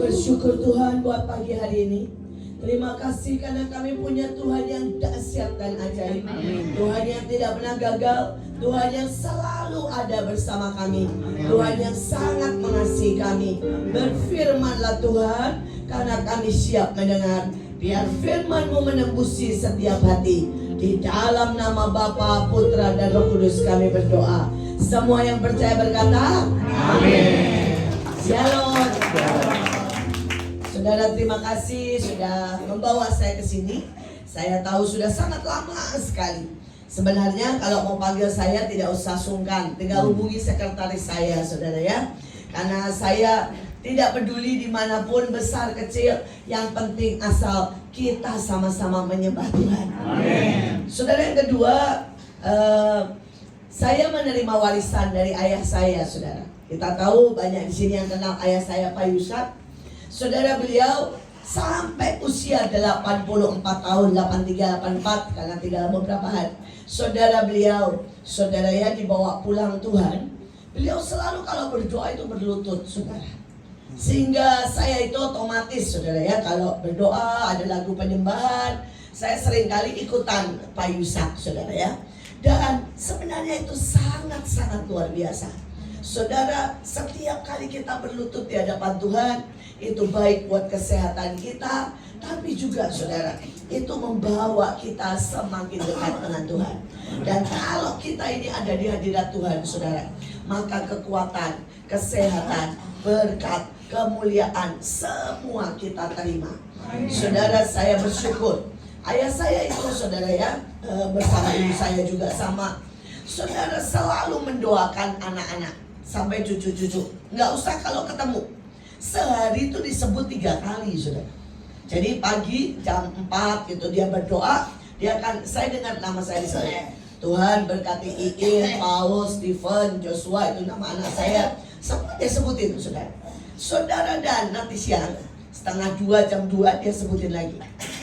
bersyukur Tuhan buat pagi hari ini. Terima kasih karena kami punya Tuhan yang dahsyat dan ajaib. Tuhan yang tidak pernah gagal, Tuhan yang selalu ada bersama kami, Tuhan yang sangat mengasihi kami. Berfirmanlah Tuhan, karena kami siap mendengar. Biar firman-Mu menembusi setiap hati. Di dalam nama Bapa, Putra, dan Roh Kudus kami berdoa. Semua yang percaya berkata, amin. Shalom. Saudara, terima kasih sudah membawa saya ke sini. Saya tahu sudah sangat lama sekali. Sebenarnya kalau mau panggil saya tidak usah sungkan, tinggal hubungi sekretaris saya, saudara ya. Karena saya tidak peduli dimanapun, besar kecil, yang penting asal kita sama-sama menyembah Tuhan. Amin. Saudara, yang kedua, saya menerima warisan dari ayah saya, saudara. Kita tahu banyak di sini yang kenal ayah saya, Pak Yusak. Saudara, beliau sampai usia 84 tahun, 83, 84, karena tinggal beberapa hari. Saudara, beliau, saudara ya, dibawa pulang Tuhan. Beliau selalu kalau berdoa itu berlutut, saudara. Sehingga saya itu otomatis, saudara ya, kalau berdoa ada lagu penyembahan, saya seringkali ikutan Pak Yusak, saudara ya. Dan sebenarnya itu sangat-sangat luar biasa. Saudara, setiap kali kita berlutut di hadapan Tuhan, itu baik buat kesehatan kita, tapi juga saudara, itu membawa kita semakin dekat dengan Tuhan. Dan kalau kita ini ada di hadirat Tuhan, saudara, maka kekuatan, kesehatan, berkat, kemuliaan, semua kita terima. Saudara, saya bersyukur. Ayah saya itu, saudara ya, bersama ibu saya juga sama. Saudara selalu mendoakan anak-anak sampai cucu-cucu. Nggak usah kalau ketemu, sehari itu disebut 3 kali, saudara. Jadi pagi jam 4 itu dia berdoa, dia akan, saya dengar nama saya di sana. Tuhan berkati Iin, Paul, Stephen, Joshua, itu nama anak saya. Semua dia sebutin, saudara. Saudara, dan nanti siang setengah 2, jam 2 dia sebutin lagi.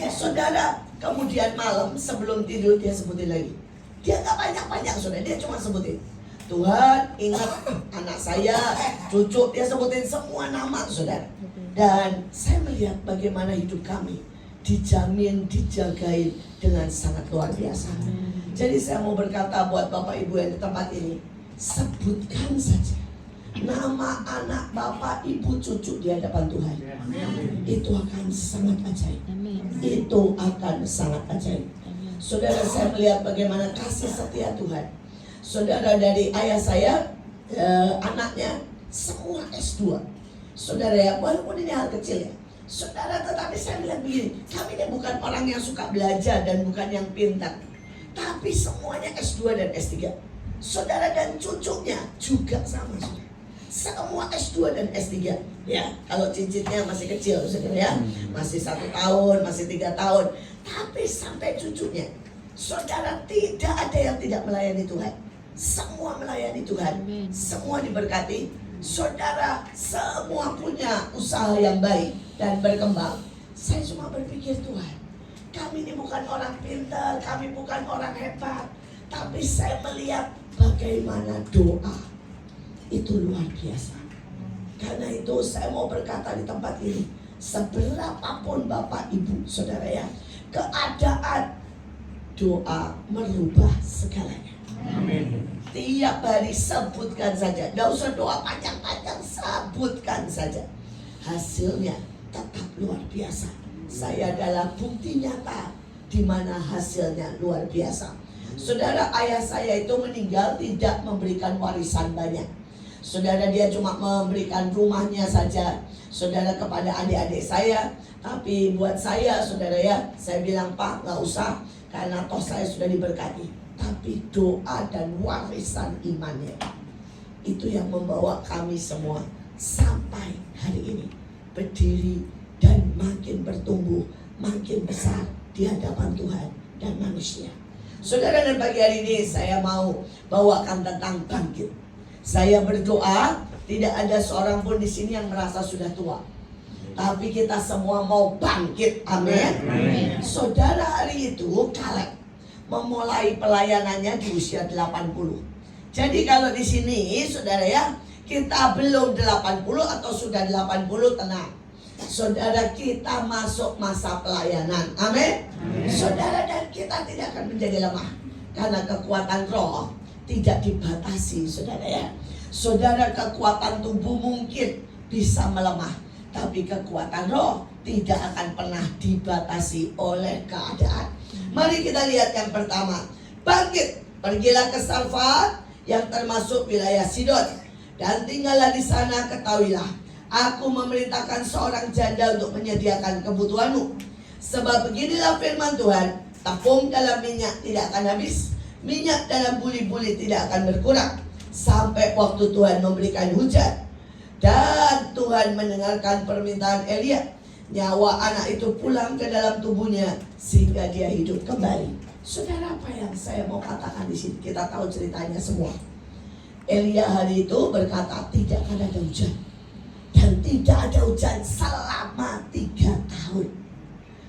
Saudara, kemudian malam sebelum tidur dia sebutin lagi. Dia nggak banyak-banyak, saudara, dia cuma sebutin. Tuhan ingat anak saya, cucu, dia sebutin semua nama, saudara. Dan saya melihat bagaimana hidup kami dijamin, dijagain dengan sangat luar biasa. Jadi saya mau berkata buat Bapak Ibu yang di tempat ini, sebutkan saja nama anak Bapak, Ibu, cucu di hadapan Tuhan. Itu akan sangat ajaib. Itu akan sangat ajaib. Saudara, saya melihat bagaimana kasih setia Tuhan. Saudara, dari ayah saya, anaknya semua S2. Saudara ya, walaupun ini hal kecil ya, saudara, tetapi saya bilang begini, kami ini bukan orang yang suka belajar dan bukan yang pintar, tapi semuanya S2 dan S3. Saudara, dan cucunya juga sama, saudara. Semua S2 dan S3 ya. Kalau cicitnya masih kecil, saudara ya, masih 1 tahun, masih 3 tahun, tapi sampai cucunya, saudara, tidak ada yang tidak melayani Tuhan. Semua melayani Tuhan, semua diberkati. Saudara, semua punya usaha yang baik dan berkembang. Saya cuma berpikir, Tuhan, kami ini bukan orang pintar, kami bukan orang hebat, tapi saya melihat bagaimana doa itu luar biasa. Karena itu saya mau berkata di tempat ini, seberapapun Bapak Ibu, saudara ya, keadaan, doa merubah segalanya. Amin. Tiap hari sebutkan saja, tidak usah doa panjang-panjang, sebutkan saja. Hasilnya tetap luar biasa. Saya adalah bukti nyata di mana hasilnya luar biasa. Saudara, ayah saya itu meninggal tidak memberikan warisan banyak. Saudara, dia cuma memberikan rumahnya saja, saudara, kepada adik-adik saya. Tapi buat saya, saudara ya, saya bilang, Pak, nggak usah, karena toh saya sudah diberkati. Tapi doa dan warisan imannya, itu yang membawa kami semua sampai hari ini berdiri dan makin bertumbuh, makin besar di hadapan Tuhan dan manusia. Saudara, dan pagi hari ini saya mau bawakan tentang bangkit. Saya berdoa tidak ada seorang pun di sini yang merasa sudah tua, tapi kita semua mau bangkit. Amin. Saudara, hari itu Kaleb memulai pelayanannya di usia 80. Jadi kalau di sini, saudara ya, kita belum 80 atau sudah 80, tenang. Saudara, kita masuk masa pelayanan. Amin. Saudara, dan kita tidak akan menjadi lemah. Karena kekuatan roh tidak dibatasi, saudara ya. Saudara, kekuatan tubuh mungkin bisa melemah, tapi kekuatan roh tidak akan pernah dibatasi oleh keadaan. Mari kita lihat yang pertama. Bangkit, pergilah ke Sarfat yang termasuk wilayah Sidon, dan tinggallah di sana. Ketahuilah, aku memerintahkan seorang janda untuk menyediakan kebutuhanmu. Sebab beginilah firman Tuhan, tepung dalam minyak tidak akan habis, minyak dalam buli-buli tidak akan berkurang, sampai waktu Tuhan memberikan hujan. Dan Tuhan mendengarkan permintaan Elia. Nyawa anak itu pulang ke dalam tubuhnya sehingga dia hidup kembali. Saudara, apa yang saya mau katakan di sini? Kita tahu ceritanya semua. Elia hari itu berkata tidak akan ada hujan, dan tidak ada hujan selama 3 tahun.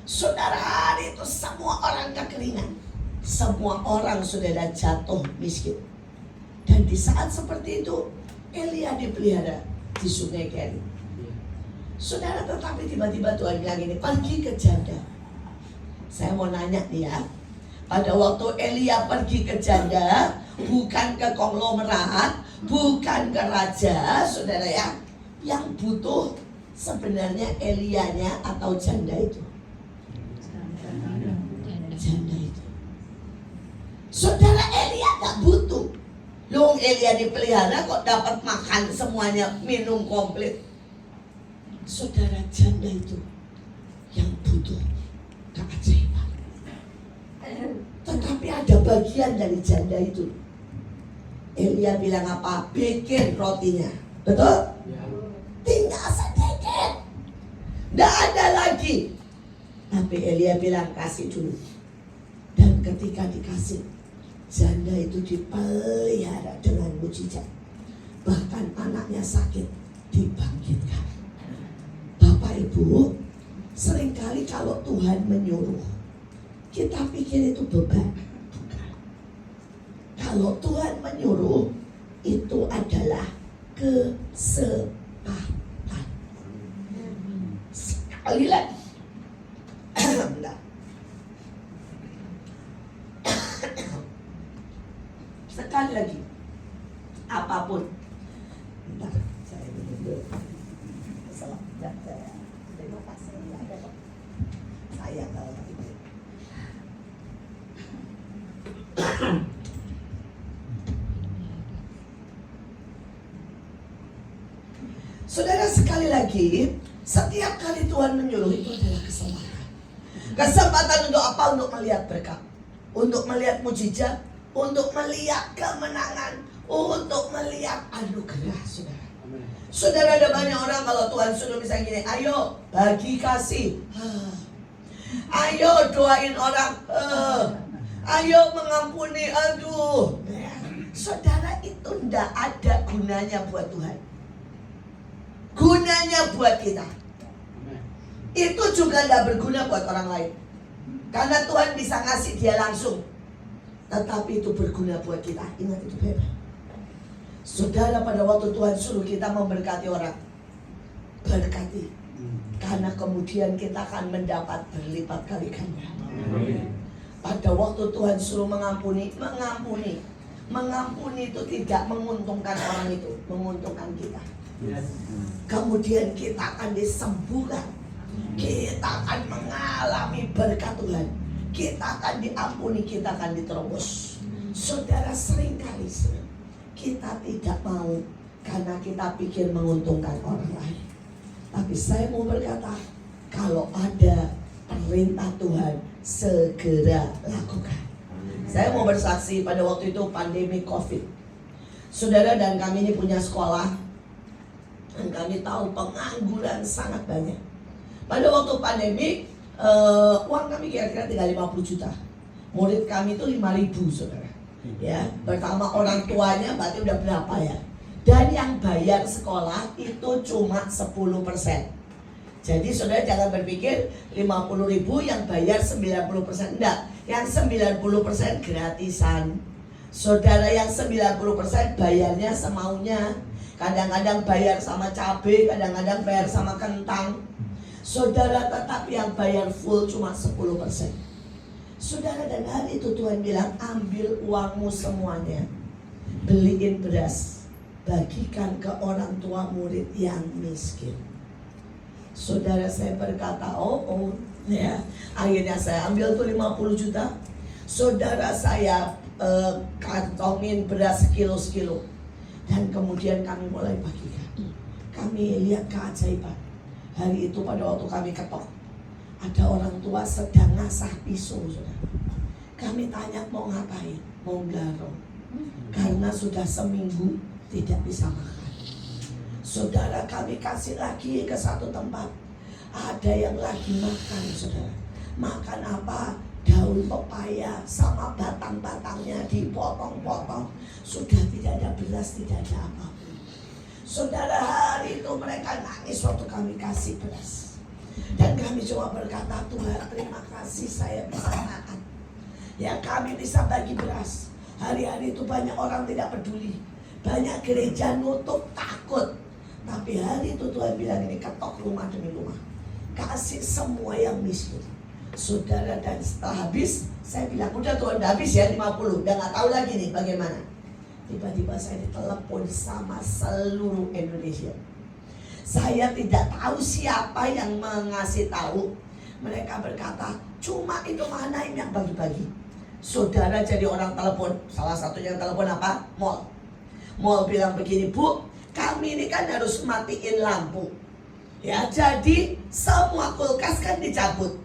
Saudara, hari itu semua orang kekeringan, semua orang saudara jatuh miskin. Dan di saat seperti itu Elia dipelihara di sungai Kerit. Saudara, tetapi tiba-tiba Tuhan bilang ini, pergi ke janda. Saya mau nanya nih ya, pada waktu Elia pergi ke janda, bukan ke konglomerat, bukan ke raja, saudara ya, yang butuh sebenarnya Elianya atau janda itu? Janda itu. Saudara, Elia gak butuh. Loh, Elia dipelihara kok dapat makan semuanya, minum komplit. Saudara, janda itu yang butuh keajaiban. Tetapi ada bagian dari janda itu. Elia bilang apa? Bikin rotinya. Betul? Tinggal sedikit, tidak ada lagi. Tapi Elia bilang kasih dulu. Dan ketika dikasih, janda itu dipelihara dengan mujizat. Bahkan anaknya sakit dibangkitkan. Bapak Ibu, seringkali kalau Tuhan menyuruh, kita pikir itu beban. Bukan. Kalau Tuhan menyuruh, itu adalah kesempatan. Sekali lagi. Sekali lagi, apapun. Bentar, saya dulu. Terima kasih. Saya kalau itu. Saudara, sekali lagi, setiap kali Tuhan menyuruh itu adalah kesempatan. Kesempatan untuk apa? Untuk melihat berkat, untuk melihat mujizat, untuk melihat kemenangan, untuk melihat anugerah, saudara. Saudara, ada banyak orang kalau Tuhan suruh misalnya gini, ayo bagi kasih, ayo doain orang, ayo mengampuni, aduh. Saudara, itu tidak ada gunanya buat Tuhan. Gunanya buat kita. Itu juga tidak berguna buat orang lain. Karena Tuhan bisa ngasih dia langsung, tetapi itu berguna buat kita. Ingat itu baik-baik. Saudara, pada waktu Tuhan suruh kita memberkati orang, berkati. Karena kemudian kita akan mendapat berlipat kali ganda. Pada waktu Tuhan suruh mengampuni, mengampuni. Mengampuni itu tidak menguntungkan orang itu, menguntungkan kita. Kemudian kita akan disembuhkan. Kita akan mengalami berkat Tuhan. Kita akan diampuni, kita akan diterobos. Saudara, seringkali kita tidak mau karena kita pikir menguntungkan orang lain. Tapi saya mau berkata, kalau ada perintah Tuhan, segera lakukan. Saya mau bersaksi pada waktu itu pandemi COVID. Saudara, dan kami ini punya sekolah, dan kami tahu pengangguran sangat banyak. Pada waktu pandemi, uang kami kira-kira tinggal 50 juta. Murid kami itu 5.000, saudara. Ya, pertama orang tuanya berarti udah berapa ya? Dan yang bayar sekolah itu cuma 10%. Jadi saudara jangan berpikir 50.000 yang bayar 90%. Enggak, yang 90% gratisan. Saudara, yang 90% bayarnya semaunya. Kadang-kadang bayar sama cabai, kadang-kadang bayar sama kentang. Saudara, tetapi yang bayar full cuma 10%. Saudara, dan hari itu Tuhan bilang, ambil uangmu semuanya, beliin beras, bagikan ke orang tua murid yang miskin. Saudara, saya berkata, ya. Akhirnya saya ambil tuh 50 juta. Saudara, saya kantongin beras sekilo-sekilo. Dan kemudian kami mulai bagikan. Kami lihat keajaiban. Hari itu pada waktu kami ketok, ada orang tua sedang ngasah pisau, saudara. Kami tanya mau ngapain? Mau garong. Karena sudah seminggu tidak bisa makan. Saudara, kami kasih lagi ke satu tempat. Ada yang lagi makan, saudara. Makan apa? Daun pepaya sama batang-batangnya dipotong-potong. Sudah tidak ada beras, tidak ada apa-apa. Saudara, hari itu mereka nangis waktu kami kasih beras. Dan kami cuma berkata, Tuhan terima kasih, saya bisa makan. Ya, kami bisa bagi beras. Hari-hari itu banyak orang tidak peduli. Banyak gereja nutup, takut. Tapi hari itu Tuhan bilang ini, ketok rumah demi rumah. Kasih semua yang miskin. Saudara, dan setelah habis, saya bilang, udah Tuhan udah habis ya 50. Udah gak tahu lagi nih bagaimana. Tiba-tiba saya ditelepon sama seluruh Indonesia. Saya tidak tahu siapa yang mengasih tahu. Mereka berkata, cuma itu mana yang bagi-bagi. Saudara, jadi orang telepon. Salah satunya yang telepon apa? Mall. Mall bilang begini, Bu, kami ini kan harus matiin lampu. Ya, jadi semua kulkas kan dicabut.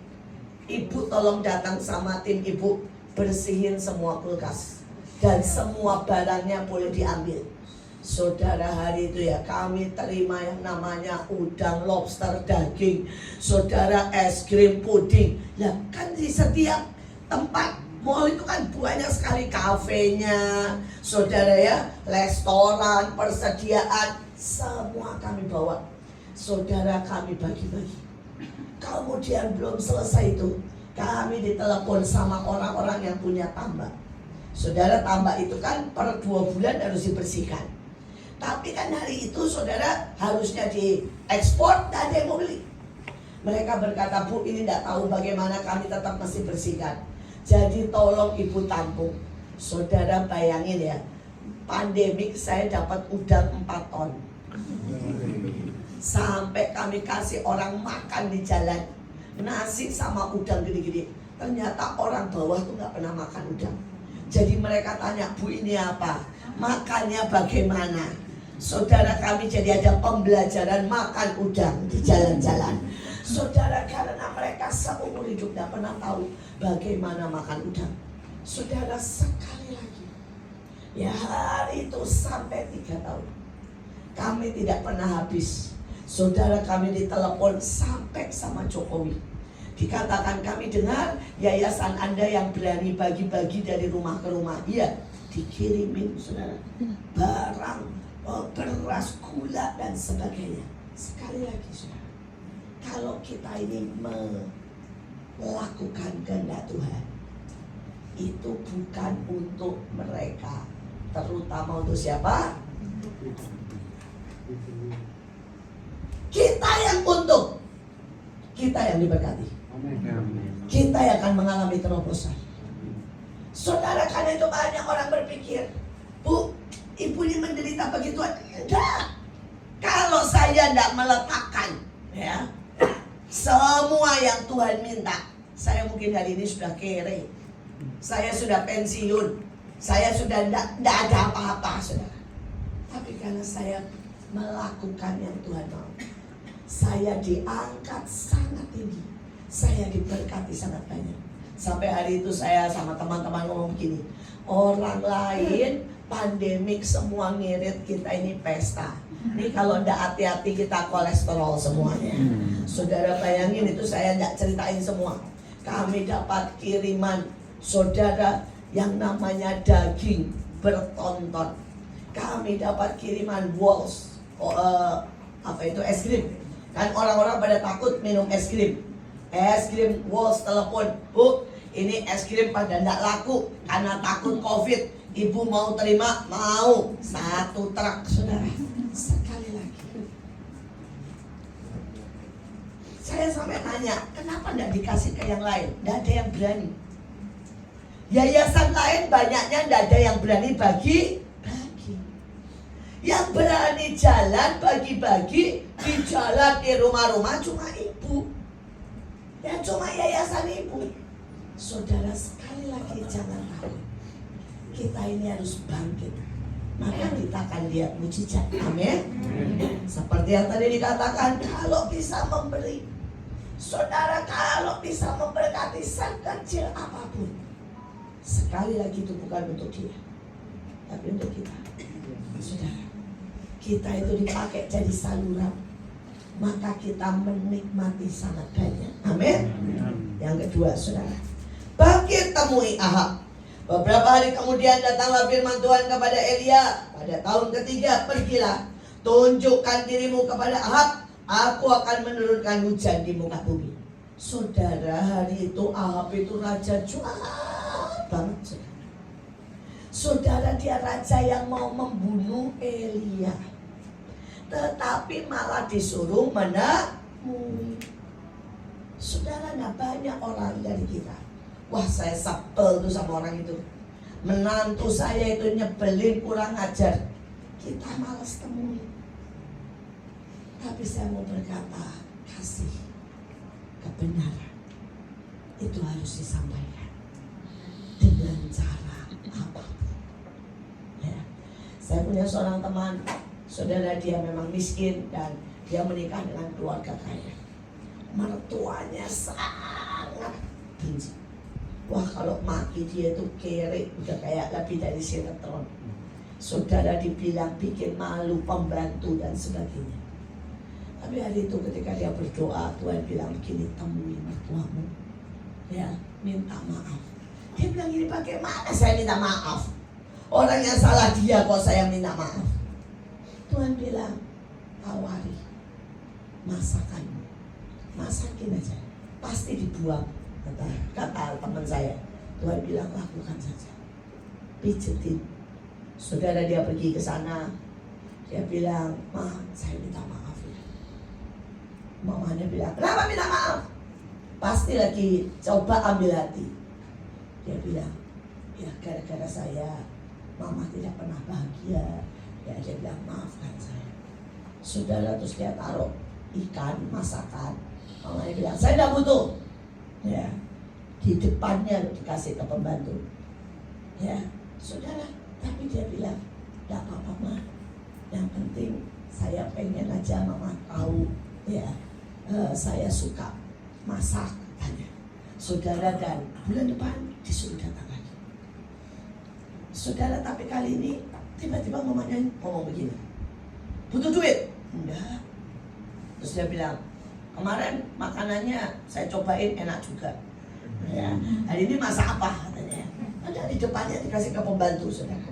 Ibu tolong datang sama tim ibu, bersihin semua kulkas. Dan semua barangnya boleh diambil. Saudara, hari itu ya kami terima yang namanya udang, lobster, daging. Saudara, es krim, puding. Lah kan di setiap tempat mall itu kan banyak sekali kafenya. Saudara ya, restoran, persediaan, semua kami bawa. Saudara, kami bagi-bagi. Kemudian belum selesai itu, kami ditelepon sama orang-orang yang punya tambak. Saudara, tambak itu kan per 2 bulan harus dibersihkan. Tapi kan hari itu saudara harusnya diekspor, tak ada yang mau beli. Mereka berkata, Bu, ini tidak tahu bagaimana kami tetap mesti bersihkan. Jadi tolong ibu tampung. Saudara bayangin ya, pandemik saya dapat udang 4 ton. Sampai kami kasih orang makan di jalan, nasi sama udang gede-gede. Ternyata orang bawah tuh nggak pernah makan udang. Jadi mereka tanya, Bu ini apa? Makannya bagaimana? Saudara, kami jadi ada pembelajaran makan udang di jalan-jalan. Saudara, karena mereka seumur hidup tidak pernah tahu bagaimana makan udang. Saudara, sekali lagi, ya hari itu sampai 3 tahun kami tidak pernah habis. Saudara, kami ditelepon sampai sama Jokowi. Dikatakan, kami dengar yayasan Anda yang berani bagi-bagi dari rumah ke rumah. Iya, dikirimin saudara barang, beras, gula dan sebagainya. Sekali lagi saudara, kalau kita ini melakukan kehendak Tuhan, itu bukan untuk mereka. Terutama untuk siapa? Kita yang untung, kita yang diberkati, kita yang akan mengalami terobosan. Saudara, karena itu banyak orang berpikir, Bu, ibu ini menderita begitu. Enggak. Kalau saya tidak meletakkan ya semua yang Tuhan minta, saya mungkin hari ini sudah kere, saya sudah pensiun, saya sudah tidak ada apa-apa, saudara. Tapi karena saya melakukan yang Tuhan mau, saya diangkat sangat tinggi, saya diberkati sangat banyak. Sampai hari itu saya sama teman-teman ngomong begini, orang lain pandemik semua ngirit, kita ini pesta. Ini kalau tidak hati-hati kita kolesterol semuanya. Saudara bayangin itu, saya tidak ceritain semua. Kami dapat kiriman saudara yang namanya daging bertonton. Kami dapat kiriman walls, apa itu, es krim. Kan orang-orang pada takut minum es krim. Es krim walls telepon, Bu, ini es krim pada tidak laku karena takut COVID. Ibu mau terima? Mau. 1 truk, saudara. Sekali lagi, saya sampai nanya, kenapa tidak dikasih ke yang lain? Tidak ada yang berani. Yayasan lain banyaknya tidak ada yang berani bagi. Yang berani jalan bagi-bagi di jalan, di rumah-rumah cuma ibu. Ya cuma yayasan ibu. Saudara, sekali lagi jangan takut. Kita ini harus bangkit. Maka kita akan lihat mujizat. Amin. Seperti yang tadi dikatakan, kalau bisa memberi, saudara, kalau bisa memberkati sekecil apapun, sekali lagi itu bukan untuk dia, tapi untuk kita. Saudara, kita itu dipakai jadi saluran, maka kita menikmati sangat banyak. Amin. Yang kedua, saudara, bangkit temui Ahab. Beberapa hari kemudian datanglah firman Tuhan kepada Elia pada tahun ketiga, pergilah, tunjukkan dirimu kepada Ahab, aku akan menurunkan hujan di muka bumi. Saudara, hari itu Ahab itu raja jahat banget, saudara. Saudara, dia raja yang mau membunuh Elia, tetapi malah disuruh menemui. Saudara, nah banyak orang dari kita, wah saya sebel tuh sama orang itu, menantu saya itu nyebelin, kurang ajar, kita malas temui. Tapi saya mau berkata, kasih, kebenaran itu harus disampaikan dengan cara apapun. Ya. Saya punya seorang teman, saudara, dia memang miskin dan dia menikah dengan keluarga kaya. Mertuanya sangat benci. Wah, kalau maki dia itu kere, udah kayak lebih dari sinetron. Saudara, dibilang bikin malu pembantu dan sebagainya. Tapi hari itu ketika dia berdoa, Tuhan bilang begini, temui mertuamu, ya, minta maaf. Dia bilang gini, bagaimana saya minta maaf? Orang yang salah dia kok saya minta maaf. Tuhan bilang, tawari masakanmu, masakin aja, pasti dibuang. Kata teman saya, Tuhan bilang lakukan saja, pijetin. Saudara, dia pergi ke sana, dia bilang, Ma, saya minta maaf ya. Mamanya bilang, kenapa minta maaf? Pasti lagi coba ambil hati. Dia bilang, ya gara-gara saya, Mama tidak pernah bahagia. Ya, dia bilang, maafkan saya. Saudara, terus dia taruh ikan masakan. Mamanya bilang, saya tidak butuh. Ya, di depannya dikasih ke pembantu. Ya, saudara, tapi dia bilang, tidak apa-apa, Ma. Yang penting saya pengen aja Mama tahu, ya, saya suka masak, katanya. Saudara, dan bulan depan disuruh datang lagi. Saudara, tapi kali ini tiba-tiba mamanya ngomong begini, butuh duit? Enggak. Terus dia bilang, kemarin makanannya saya cobain enak juga. Ya, hari ini masak apa, katanya. Ada di depannya dikasih ke pembantu, saudara.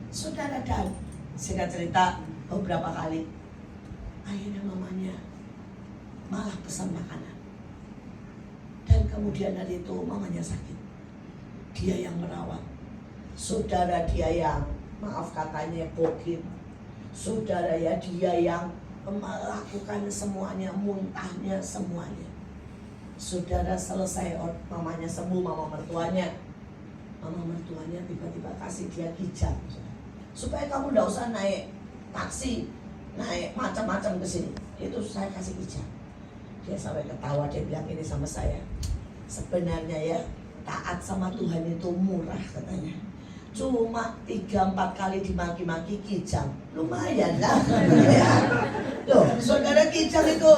Saudara, dan singkat cerita beberapa kali akhirnya mamanya malah pesan makanan. Dan kemudian hari itu mamanya sakit. Dia yang merawat. Saudara, dia yang, maaf katanya, bogin. Saudara, ya, dia yang melakukan semuanya, muntahnya semuanya. Saudara, selesai mamanya sembuh, mama mertuanya tiba-tiba kasih dia kijang, supaya kamu tidak usah naik taksi, naik macam-macam ke sini. Itu saya kasih kijang. Dia sampai ketawa, dia bilang ini sama saya, sebenarnya ya, taat sama Tuhan itu murah, katanya. Cuma 3-4 kali dimaki-maki kijang, lumayan lah. Loh, saudara, kijang itu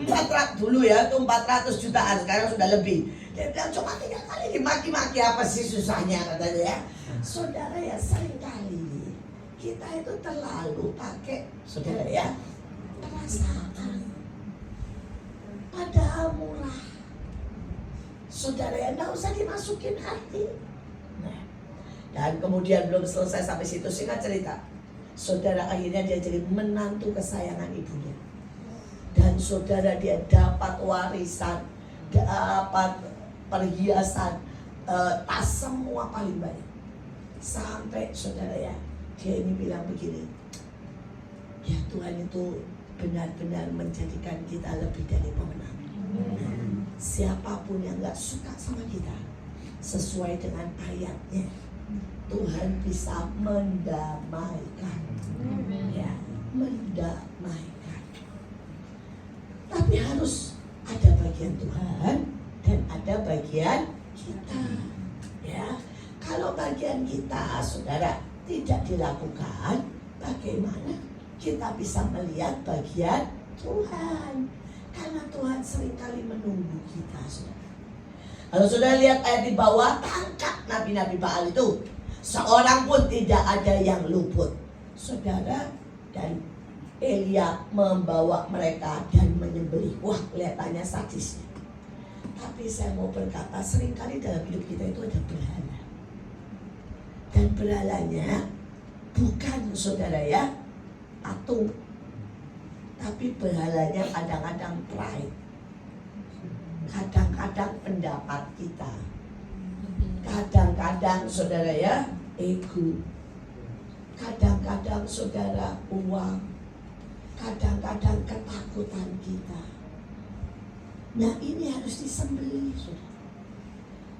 400 dulu ya, itu 400 jutaan, sekarang sudah lebih. Dia bilang cuma 3 kali dimaki-maki, apa sih susahnya, katanya ya. Saudara, ya, seringkali kita itu terlalu pakai, saudara ya, perasaan. Padahal murah. Saudara, ya, nggak usah dimasukin hati. Dan kemudian belum selesai sampai situ, singkat cerita, saudara, akhirnya dia jadi menantu kesayangan ibunya. Dan saudara, dia dapat warisan, dapat perhiasan, tas semua paling banyak. Sampai saudara, ya, dia ini bilang begini, ya, Tuhan itu benar-benar menjadikan kita lebih dari pemenang. siapapun yang gak suka sama kita, sesuai dengan ayatnya, Tuhan bisa mendamaikan. Ya, mendamaikan. Tapi harus ada bagian Tuhan dan ada bagian kita. Ya, kalau bagian kita, saudara, tidak dilakukan, bagaimana kita bisa melihat bagian Tuhan? Karena Tuhan seringkali menunggu kita, saudara. Kalau sudah lihat ayat di bawah, tangkap nabi-nabi Baal itu, seorang pun tidak ada yang luput. Saudara, dan Elia membawa mereka dan menyembelih. Wah, kelihatannya sadisnya. Tapi saya mau berkata, seringkali dalam hidup kita itu ada berhala. Dan berhalanya bukan, saudara ya, patung. Tapi berhalanya kadang-kadang pride. Kadang-kadang pendapat kita. Kadang-kadang, saudara ya, ego. Kadang-kadang, saudara, uang. Kadang-kadang ketakutan kita. Nah, ini harus disembelih, saudara.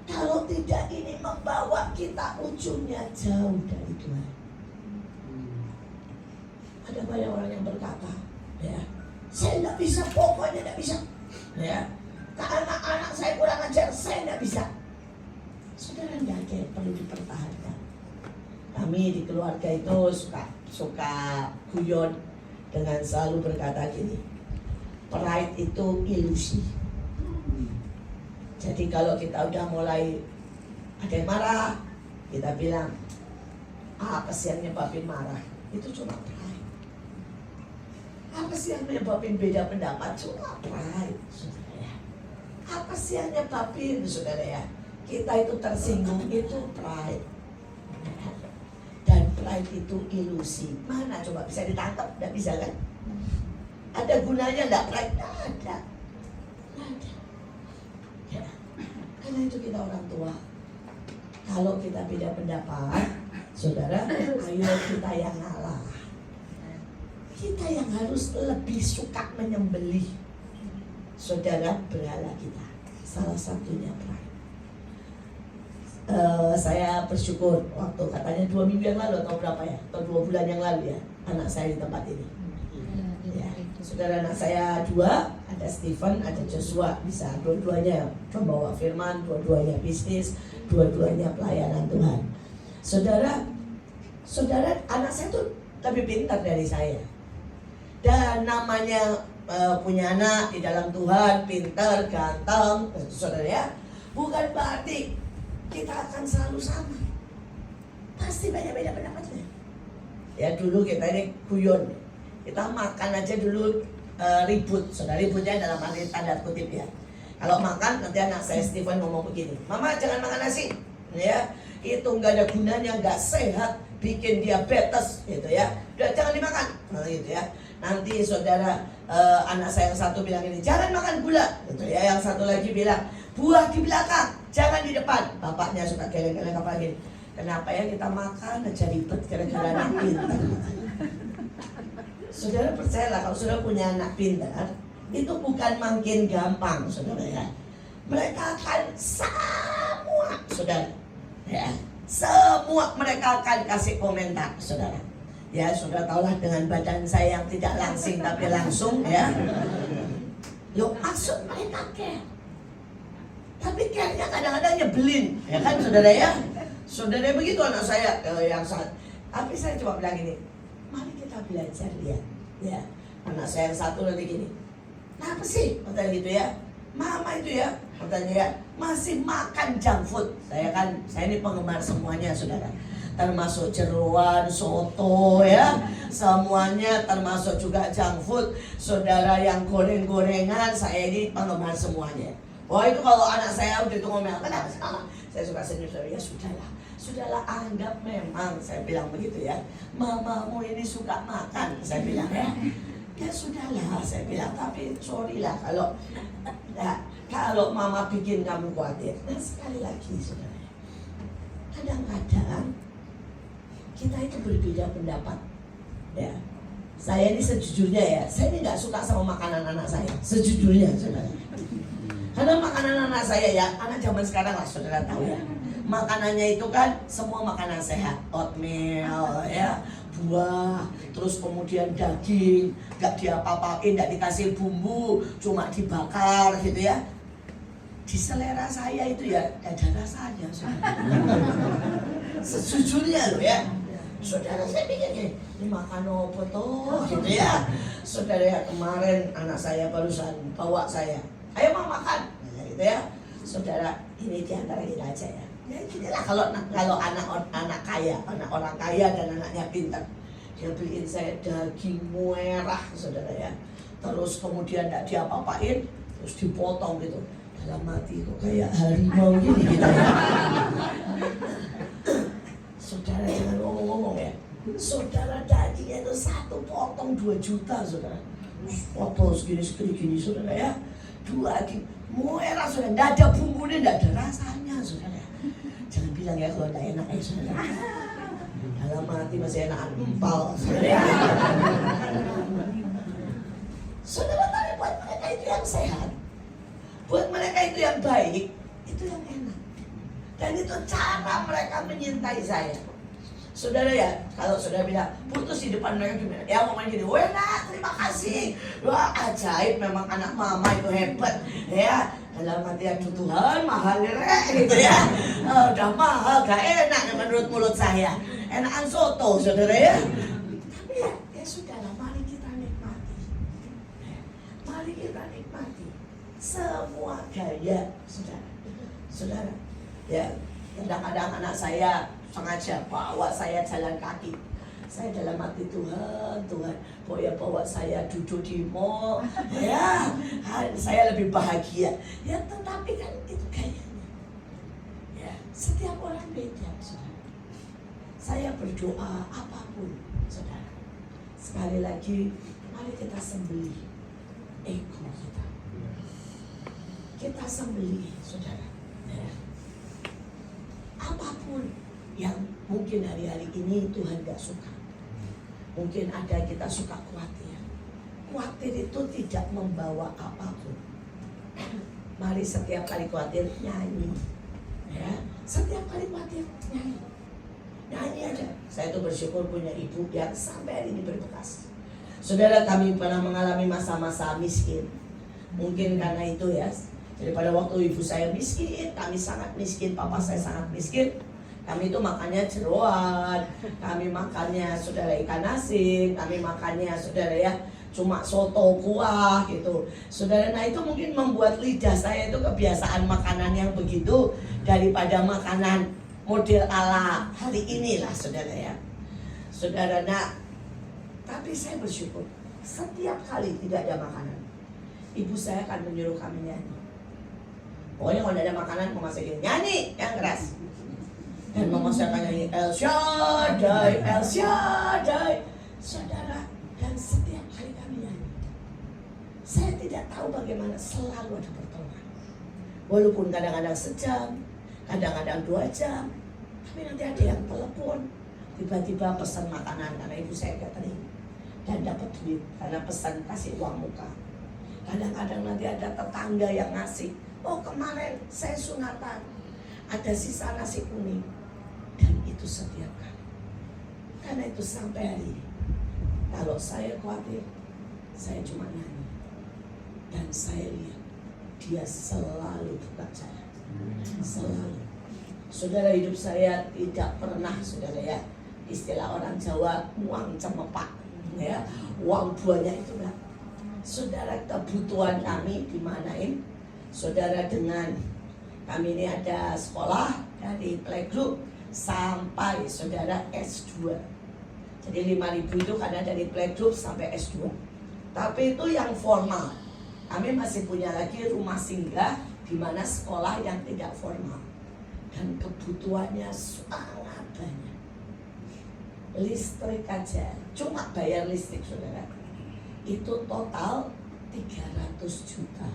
Kalau tidak, ini membawa kita ujungnya jauh dari Tuhan. Ada banyak orang yang berkata, ya, saya tidak bisa, pokoknya tidak bisa. Ya, ke anak-anak saya kurang ajar, saya tidak bisa. Saudara, tidak ada yang perlu dipertahankan. Kami di keluarga itu suka guyon dengan selalu berkata gini, pride itu ilusi. Jadi kalau kita udah mulai ada yang marah, kita bilang, apa sih yang nyebabin marah? Itu cuma pride. Apa sih yang menyebabin beda pendapat? Cuma pride, saudara ya. Apa sih yang nyebabin, saudara ya, kita itu tersinggung? Itu pride. Dan pride itu ilusi. Mana coba bisa ditangkap? Tidak bisa kan? Ada gunanya enggak pride? Tidak ada. Ya. Karena itu kita orang tua. Kalau kita beda pendapat, saudara, ayo kita yang ngalah. Kita yang harus lebih suka menyembelih, saudara, berhala kita. Salah satunya pride. Saya bersyukur waktu katanya 2 minggu yang lalu atau berapa ya, atau 2 bulan yang lalu ya, anak saya di tempat ini. Ya, saudara, anak saya 2, ada Stephen, ada Joshua, bisa dua-duanya membawa firman, dua-duanya bisnis, dua-duanya pelayanan Tuhan. Saudara, anak saya tuh lebih pintar dari saya. Dan namanya punya anak di dalam Tuhan, pintar, ganteng, saudara ya, bukan berarti kita akan selalu sama. Pasti beda-beda pendapatnya. Ya, dulu kita ini guyon. Kita makan aja dulu ribut. Saudara, ributnya dalam arti tanda kutip ya. Kalau makan, nanti anak saya Stephen ngomong begini, Mama jangan makan nasi. Ya, itu nggak ada gunanya, nggak sehat, bikin diabetes gitu ya. Udah jangan dimakan. Nah, gitu ya. Nanti saudara, anak saya yang satu bilang ini, jangan makan gula gitu ya. Yang satu lagi bilang, buah di belakang, jangan di depan. Bapaknya suka geleng-geleng apa gini, kenapa ya kita makan aja ribet gara-gara anak pintar. Saudara percayalah, kalau saudara punya anak pintar, itu bukan makin gampang, saudara ya. Mereka akan semua, saudara ya, semua mereka akan kasih komentar, saudara. Ya, saudara tahulah dengan badan saya yang tidak langsing tapi langsung ya. Loh, maksud mereka care. Tapi care-nya kadang-kadang nyebelin, ya kan saudara ya. Saudara begitu anak saya yang saat. Tapi saya coba bilang gini, mari kita belajar lihat. Ya, anak saya yang satu nanti gini, kenapa sih? Katanya gitu ya. Mama itu ya, katanya ya, masih makan junk food. Saya ini penggemar semuanya, saudara. Termasuk jeroan, soto ya, semuanya termasuk juga junk food. Saudara, yang goreng-gorengan, saya ini penggemar semuanya. Wah, itu kalau anak saya udah itu ngomel, kenapa sih Mama? Saya suka senyum, ya sudahlah, anggap memang, saya bilang begitu ya, mamamu ini suka makan, saya bilang ya. Ya sudahlah, saya bilang, tapi sorry lah kalau mama bikin kamu khawatir. Nah, sekali lagi saudara, kadang-kadang kita itu berbeda pendapat ya. Saya ini sejujurnya ya, saya ini gak suka sama makanan anak saya, sejujurnya saudara. Karena makanan anak saya ya, anak zaman sekarang lah saudara tahu ya. Makanannya itu kan semua makanan sehat, oatmeal ya, buah, terus kemudian daging, gak diapa-apain, gak dikasih bumbu, cuma dibakar gitu ya. Di selera saya itu ya, gak ada rasanya saudara. Sejujurnya loh ya. Saudara saya pikir ini makan apa tuh gitu ya. Saudara ya, kemarin anak saya barusan bawa saya, ayo mau makan gitu ya. Saudara, ini diantara kita aja ya. Ya inilah kalau anak kaya, anak orang kaya dan anaknya pintar. Dia beliin saya daging merah saudara ya. Terus kemudian tidak diapa-apain, terus dipotong gitu. Dalam hati kok kayak harimau gini gitu ya. Saudara jangan ngomong-ngomong ya. Saudara dagingnya itu 1 potong 2 juta saudara. Potong segini saudara ya. 2 lagi merah saudara. Tidak ada bumbunya, tidak ada rasanya saudara. Jangan bilang ya kalau tidak enak ya saudara. Dalam hati masih enak empal saudara ya. Saudara tadi buat mereka itu yang sehat, buat mereka itu yang baik, itu yang enak. Dan itu cara mereka menyintai saya. Saudara ya, kalau saudara bilang putus di depan mereka gimana? Ya ngomong gini, wena terima kasih. Wah ajaib, memang anak mama itu hebat. Ya, dalam hati aduh Tuhan mahal gitu ya. Udah mahal, gak enak menurut mulut saya. Enakan soto saudara ya. Tapi ya saudara, mari kita nikmati. Mari kita nikmati semua gaya saudara. Saudara, ya kadang-kadang anak saya sengaja bawa saya jalan kaki. Saya dalam hati Tuhan, bawa saya duduk di mall, ya, saya lebih bahagia. Ya, tetapi kan itu gayanya. Ya, setiap orang beda, saudara. Saya berdoa apapun, saudara. Sekali lagi, mari kita sembelih ego kita. Kita sembelih, saudara. Ya. Apapun yang mungkin hari-hari ini Tuhan gak suka. Mungkin ada kita suka khawatir. Khawatir itu tidak membawa apapun. Mari setiap kali khawatir nyanyi. Ya, setiap kali khawatir nyanyi. Nyanyi aja. Saya tuh bersyukur punya ibu yang sampai hari ini berbekas. Saudara, kami pernah mengalami masa-masa miskin. Mungkin karena itu ya. Jadi pada waktu ibu saya miskin, kami sangat miskin, papa saya sangat miskin. Kami itu makannya jeroan, kami makannya saudara ikan asin, kami makannya saudara ya cuma soto kuah gitu. Saudara, nah itu mungkin membuat lidah saya itu kebiasaan makanan yang begitu daripada makanan model ala hari ini lah saudara ya. Saudara, nah tapi saya bersyukur setiap kali tidak ada makanan, ibu saya akan menyuruh kami nyanyi. Pokoknya kalau tidak ada makanan mau masakin nyanyi yang keras. Dan mama saya akan nyanyi El Shaddai, El Shaddai. Saudara, dan setiap kali kami nyanyi, saya tidak tahu bagaimana selalu ada pertolongan. Walaupun kadang-kadang sejam, kadang-kadang 2 jam, tapi nanti ada yang telepon, tiba-tiba pesan makanan karena ibu saya catering dan dapat duit karena pesan kasih uang muka. Kadang-kadang nanti ada tetangga yang ngasih, oh kemarin saya sunatan, ada sisa nasi kuning. Dan itu setiap kali. Karena itu sampai hari ini, kalau saya khawatir, saya cuma nyanyi. Dan saya lihat dia selalu buka jalan. Selalu. Saudara, hidup saya tidak pernah, saudara ya, istilah orang Jawa uang cemepak ya, uang banyak itu enggak. Saudara, kebutuhan kami dimanain. Saudara, dengan kami ini ada sekolah dari playgroup sampai saudara S2. Jadi 5.000 itu karena dari playgroup sampai S2. Tapi itu yang formal. Kami masih punya lagi rumah singgah di mana sekolah yang tidak formal. Dan kebutuhannya sangat banyak. Listrik aja, cuma bayar listrik saudara, itu total 300 juta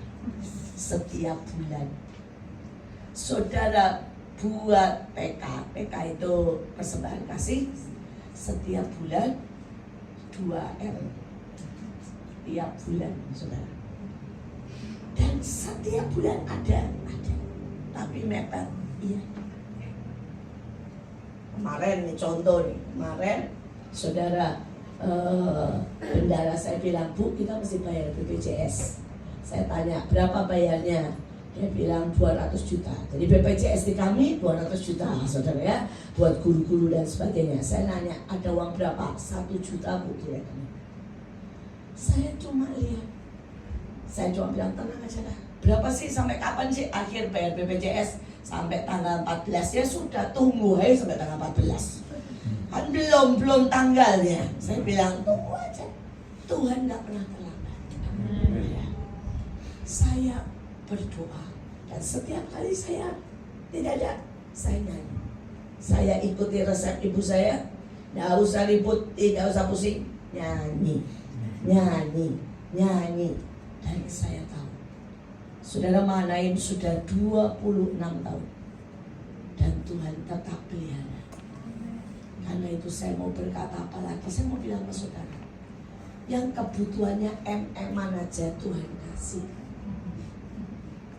setiap bulan. Saudara, buat PK itu persembahan kasih, setiap bulan 2 M tiap bulan saudara. Dan setiap bulan ada. Tapi mepet, iya. Kemarin nih contoh nih, kemarin saudara bendara saya bilang, Bu, kita mesti bayar BPJS. Saya tanya, berapa bayarnya? Dia bilang 200 juta. Jadi BPJS di kami 200 juta, saudara ya, buat guru-guru dan sebagainya. Saya nanya, ada uang berapa? 1 juta, Bu, dia kami. Saya cuma lihat, saya cuma bilang, tenang aja dah. Berapa sih, sampai kapan sih akhir bayar BPJS? Sampai tanggal 14, ya sudah, tunggu aja sampai tanggal 14. Kan belum tanggalnya. Saya bilang, tunggu aja. Tuhan gak pernah terlambat. Saya berdoa, dan setiap kali saya tidak ada, saya nyanyi. Saya ikuti resep ibu saya, nggak usah ribut, tidak usah pusing, nyanyi. Dan saya tahu, saudara Mahanaim sudah 26 tahun, dan Tuhan tetap pelihara. Karena itu saya mau berkata apa lagi, saya mau bilang ke saudara, yang kebutuhannya MM-an aja Tuhan kasih.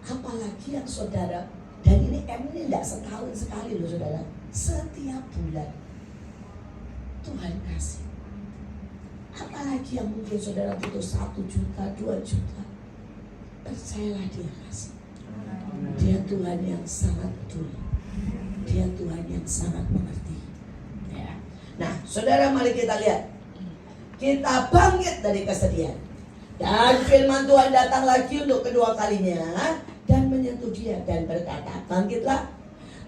Apalagi yang saudara, dan ini ini tidak setahun sekali loh saudara, setiap bulan Tuhan kasih. Apalagi yang mungkin saudara butuh 1 juta, 2 juta, percayalah dia kasih. Dia Tuhan yang sangat peduli, dia Tuhan yang sangat mengerti ya. Nah saudara, mari kita lihat, kita bangkit dari kesedihan. Dan firman Tuhan datang lagi untuk kedua kalinya dan menyentuh dia dan berkata, bangkitlah,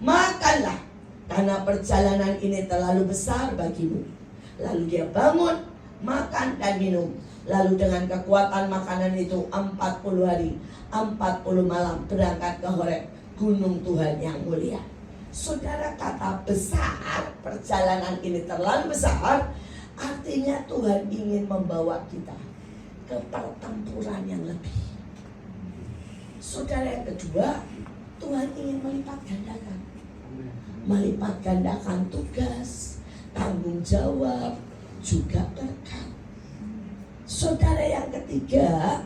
makanlah, karena perjalanan ini terlalu besar bagimu. Lalu dia bangun, makan dan minum. Lalu dengan kekuatan makanan itu 40 hari, 40 malam berangkat ke Horeb, gunung Tuhan yang mulia. Saudara, kata besar, perjalanan ini terlalu besar, artinya Tuhan ingin membawa kita ke pertempuran yang lebih. Saudara, yang kedua, Tuhan ingin melipat gandakan. Melipat gandakan tugas, tanggung jawab, juga berkat. Saudara, yang ketiga,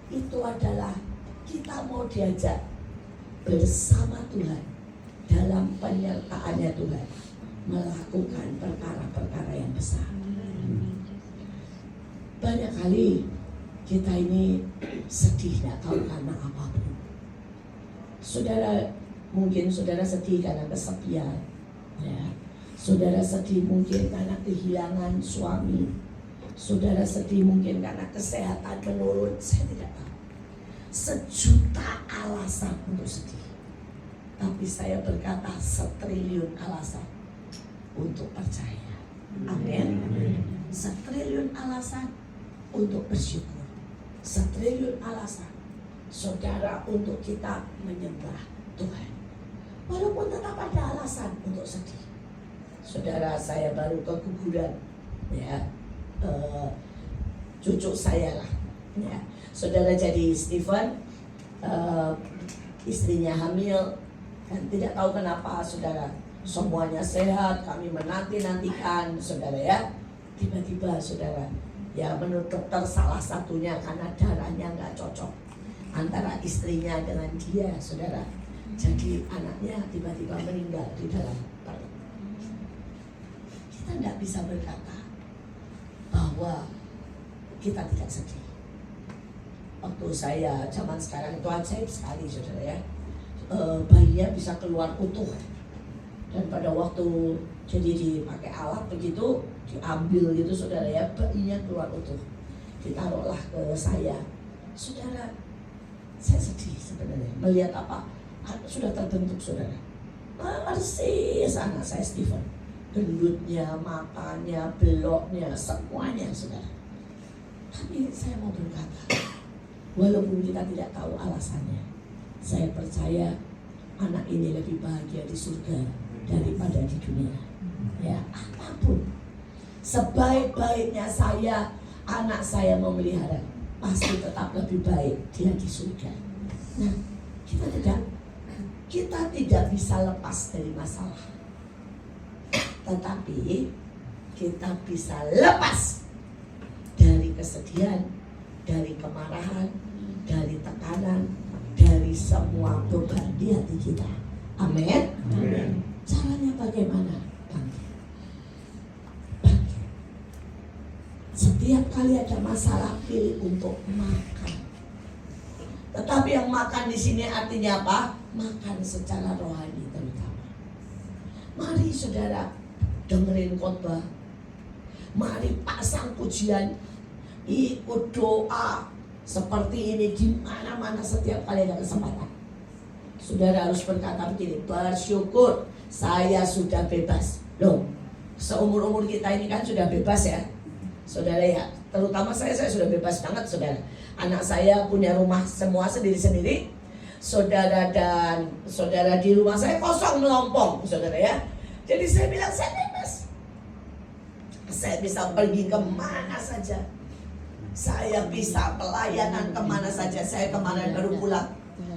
itu adalah kita mau diajak bersama Tuhan dalam penyertaannya Tuhan melakukan perkara-perkara yang besar. Banyak kali kita ini sedih, tidak tahu karena apapun. Saudara, mungkin saudara sedih karena kesepian ya. Saudara sedih mungkin karena kehilangan suami. Saudara sedih mungkin karena kesehatan menurun. Saya tidak tahu, sejuta alasan untuk sedih. Tapi saya berkata 1 triliun alasan untuk percaya. Amin. 1 triliun alasan untuk bersyukur. 1 triliun alasan saudara untuk kita menyembah Tuhan. Walaupun tetap ada alasan untuk sedih. Saudara, saya baru keguguran ya, cucu saya lah ya. Saudara, jadi Stephen istrinya hamil dan tidak tahu kenapa saudara, semuanya sehat, kami menanti-nantikan saudara ya. Tiba-tiba saudara, ya menurut dokter salah satunya karena darahnya nggak cocok antara istrinya dengan dia saudara. Jadi anaknya tiba-tiba meninggal di dalam perut. Kita tidak bisa berkata bahwa kita tidak sedih. Waktu saya zaman sekarang itu ajaib sekali saudara ya, bayinya bisa keluar utuh. Dan pada waktu jadi dipakai alat begitu, diambil gitu saudara ya, bayinya keluar utuh, ditaruhlah ke saya. Saudara, saya sedih sebenarnya melihat apa sudah terbentuk saudara, persis anak saya Stephen, gendutnya, matanya, beloknya, semuanya saudara. Tapi saya mau berkata, walaupun kita tidak tahu alasannya, saya percaya anak ini lebih bahagia di surga daripada di dunia. Ya, apapun, sebaik-baiknya saya, anak saya memelihara, pasti tetap lebih baik dia di surga. Nah, kita tidak bisa lepas dari masalah, tetapi kita bisa lepas dari kesedihan, dari kemarahan, dari tekanan, dari semua beban di hati kita. Amin. Caranya bagaimana? Bangkit. Setiap kali ada masalah, pilih untuk makan. Tetapi yang makan di sini artinya apa? Makan secara rohani terutama. Mari saudara dengerin khotbah. Mari pasang pujian, ikut doa seperti ini di mana-mana setiap kali ada kesempatan. Saudara harus berkata begini, bersyukur saya sudah bebas. Loh, seumur-umur kita ini kan sudah bebas ya, saudara ya. Terutama saya sudah bebas banget, saudara. Anak saya punya rumah semua sendiri-sendiri. Saudara dan saudara di rumah saya kosong melompong, saudara ya. Jadi saya bilang saya bebas. Saya bisa pergi kemana saja. Saya bisa pelayanan kemana saja. Saya kemarin baru pulang,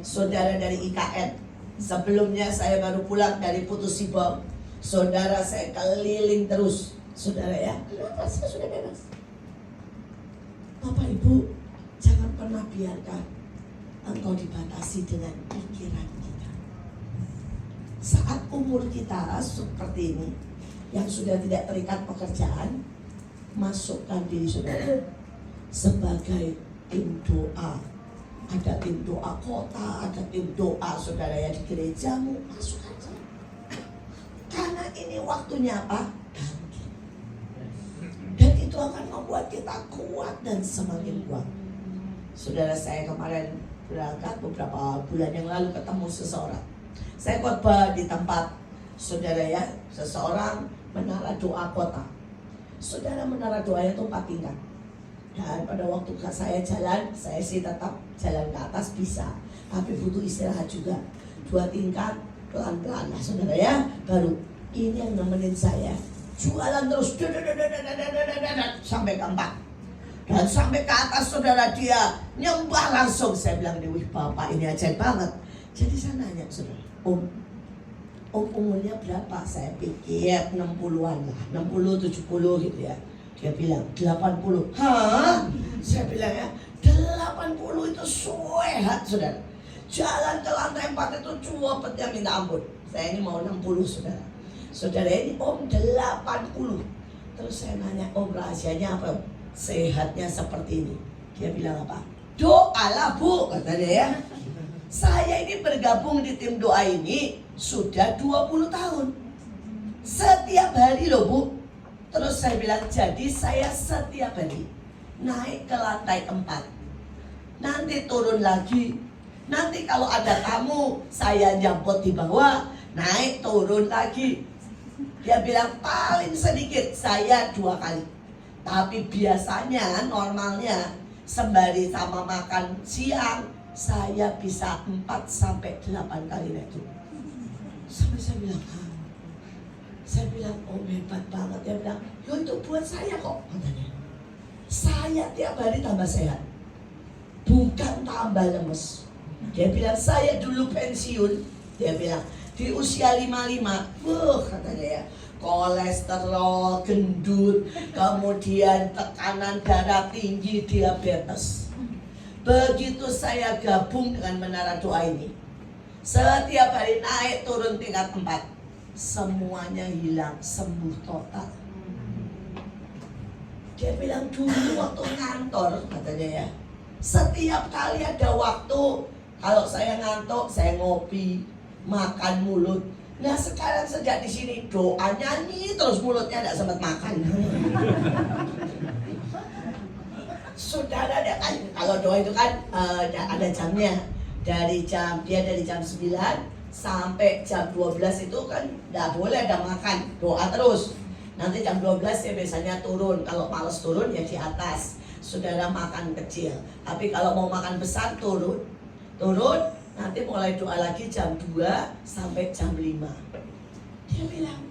saudara, dari IKN. Sebelumnya saya baru pulang dari Putus Sibong. Saudara, saya keliling terus, saudara ya. Kenapa saya sudah bebas? Bapak Ibu, jangan pernah biarkan engkau dibatasi dengan pikiran kita. Saat umur kita seperti ini, yang sudah tidak terikat pekerjaan, masukkan diri saudara sebagai tim doa. Ada tim doa kota, ada tim doa saudara ya di gerejamu, masuk aja. Karena ini waktunya apa? Bangkit. Dan itu akan membuat kita kuat dan semakin kuat. Saudara, saya kemarin berangkat beberapa bulan yang lalu ketemu seseorang. Saya khotbah di tempat, saudara ya, seseorang menara doa kota. Saudara, menara doanya itu 4 tingkat. Dan pada waktu saya jalan, saya sih tetap jalan ke atas bisa, tapi butuh istirahat juga. 2 tingkat pelan-pelan lah saudara ya. Baru ini yang nemenin saya jualan terus sampai ke 4. Dan sampai ke atas saudara, dia nyembah langsung. Saya bilang, wih Bapak ini ajaib banget. Jadi saya nanya saudara, Om umurnya berapa? Saya pikir 60-an lah, 60-70 gitu ya. Dia bilang 80. Hah? Saya bilang ya, 80 itu sehat saudara. Jalan ke lantai 4 itu cuapetnya minta ampun. Saya ini mau 60 saudara. Saudara ini Om 80. Terus saya nanya, Om rahasianya apa? Sehatnya seperti ini. Dia bilang apa? Doalah Bu, kata dia ya. Saya ini bergabung di tim doa ini sudah 20 tahun. Setiap hari loh Bu. Terus saya bilang, jadi saya setiap hari naik ke lantai 4. Nanti turun lagi. Nanti kalau ada tamu, saya jemput di bawah, naik turun lagi. Dia bilang paling sedikit saya 2 kali. Tapi biasanya normalnya sembari sama makan siang, saya bisa 4-8 kali naik turun. Sampai saya bilang, oh hebat banget. Dia bilang, yo itu buat saya kok, katanya. Saya tiap hari tambah sehat, bukan tambah lemes. Dia bilang, saya dulu pensiun. Dia bilang, di usia 55, katanya ya, kolesterol, gendut, kemudian tekanan darah tinggi, diabetes. Begitu saya gabung dengan menara doa ini, setiap hari naik turun tingkat 4, semuanya hilang, sembuh total. Dia bilang dulu waktu kantor, katanya ya, setiap kali ada waktu, kalau saya ngantuk, saya ngopi, makan mulut. Nah sekarang sejak di sini doa nyanyi terus mulutnya tidak sempat makan. Saudara, kan kalau doa itu kan ada jamnya. Dari jam 9 sampai jam 12 itu kan tidak boleh ada makan, doa terus. Nanti jam 12 ya biasanya turun. Kalau males turun ya di atas. Saudara makan kecil. Tapi kalau mau makan besar turun. Nanti mulai doa lagi jam 2 sampai jam 5. Dia bilang,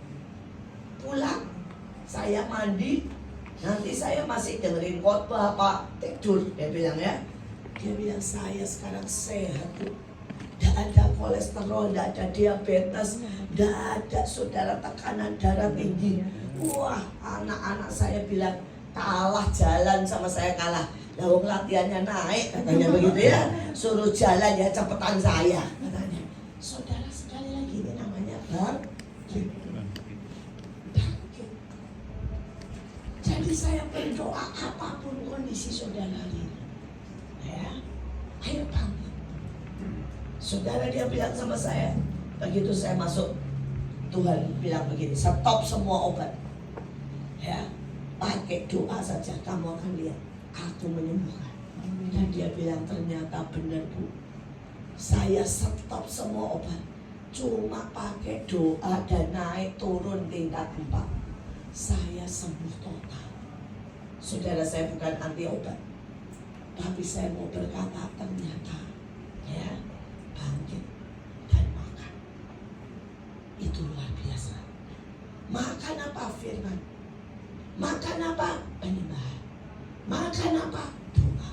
pulang, saya mandi, nanti saya masih dengerin khotbah Pak, tidur. Dia bilang ya. Dia bilang, saya sekarang sehat tuh. Tidak ada kolesterol, tidak ada diabetes, tidak ada saudara tekanan darah tinggi. Wah, anak-anak saya bilang, kalah jalan sama saya kalah. Lawang latihannya naik katanya begitu ya. Suruh jalan ya cepetan saya katanya. Saudara sekali lagi ini namanya bangkit. Jadi saya berdoa apapun kondisi saudara ini, ya, ayo bangkit. Saudara dia bilang sama saya, begitu saya masuk, Tuhan bilang begini, stop semua obat, ya, pakai doa saja, kamu akan lihat aku menyembuhkan. Dan dia bilang ternyata benar Bu, saya stop semua obat, cuma pakai doa dan naik turun tingkat 4, saya sembuh total. Saudara, saya bukan anti obat, tapi saya mau berkata ternyata, ya, bangkit dan makan itu luar biasa. Makan apa? Firman. Makan apa? Penyembahan. Makan apa? Doa.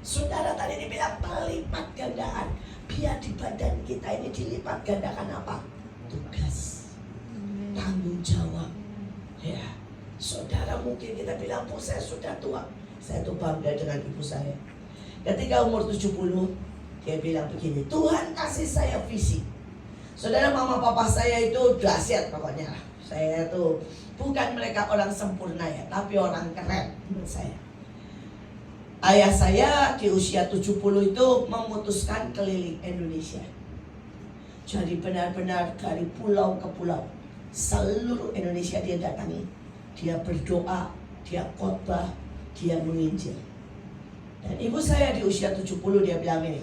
Saudara tadi dibilang pelipat gandaan. Biar di badan kita ini dilipat gandakan apa? Tugas, tanggung jawab. Ya, saudara mungkin kita bilang, oh saya sudah tua. Saya tuh bangga dengan ibu saya. Ketika umur 70, dia bilang begini, Tuhan kasih saya visi. Saudara, mama papa saya itu dahsyat pokoknya. Saya tuh bukan mereka orang sempurna ya, tapi orang keren menurut saya. Ayah saya di usia 70 itu memutuskan keliling Indonesia. Jadi benar-benar dari pulau ke pulau, seluruh Indonesia dia datangi. Dia berdoa, dia khotbah, dia menginjil. Dan ibu saya di usia 70 dia bilang ini,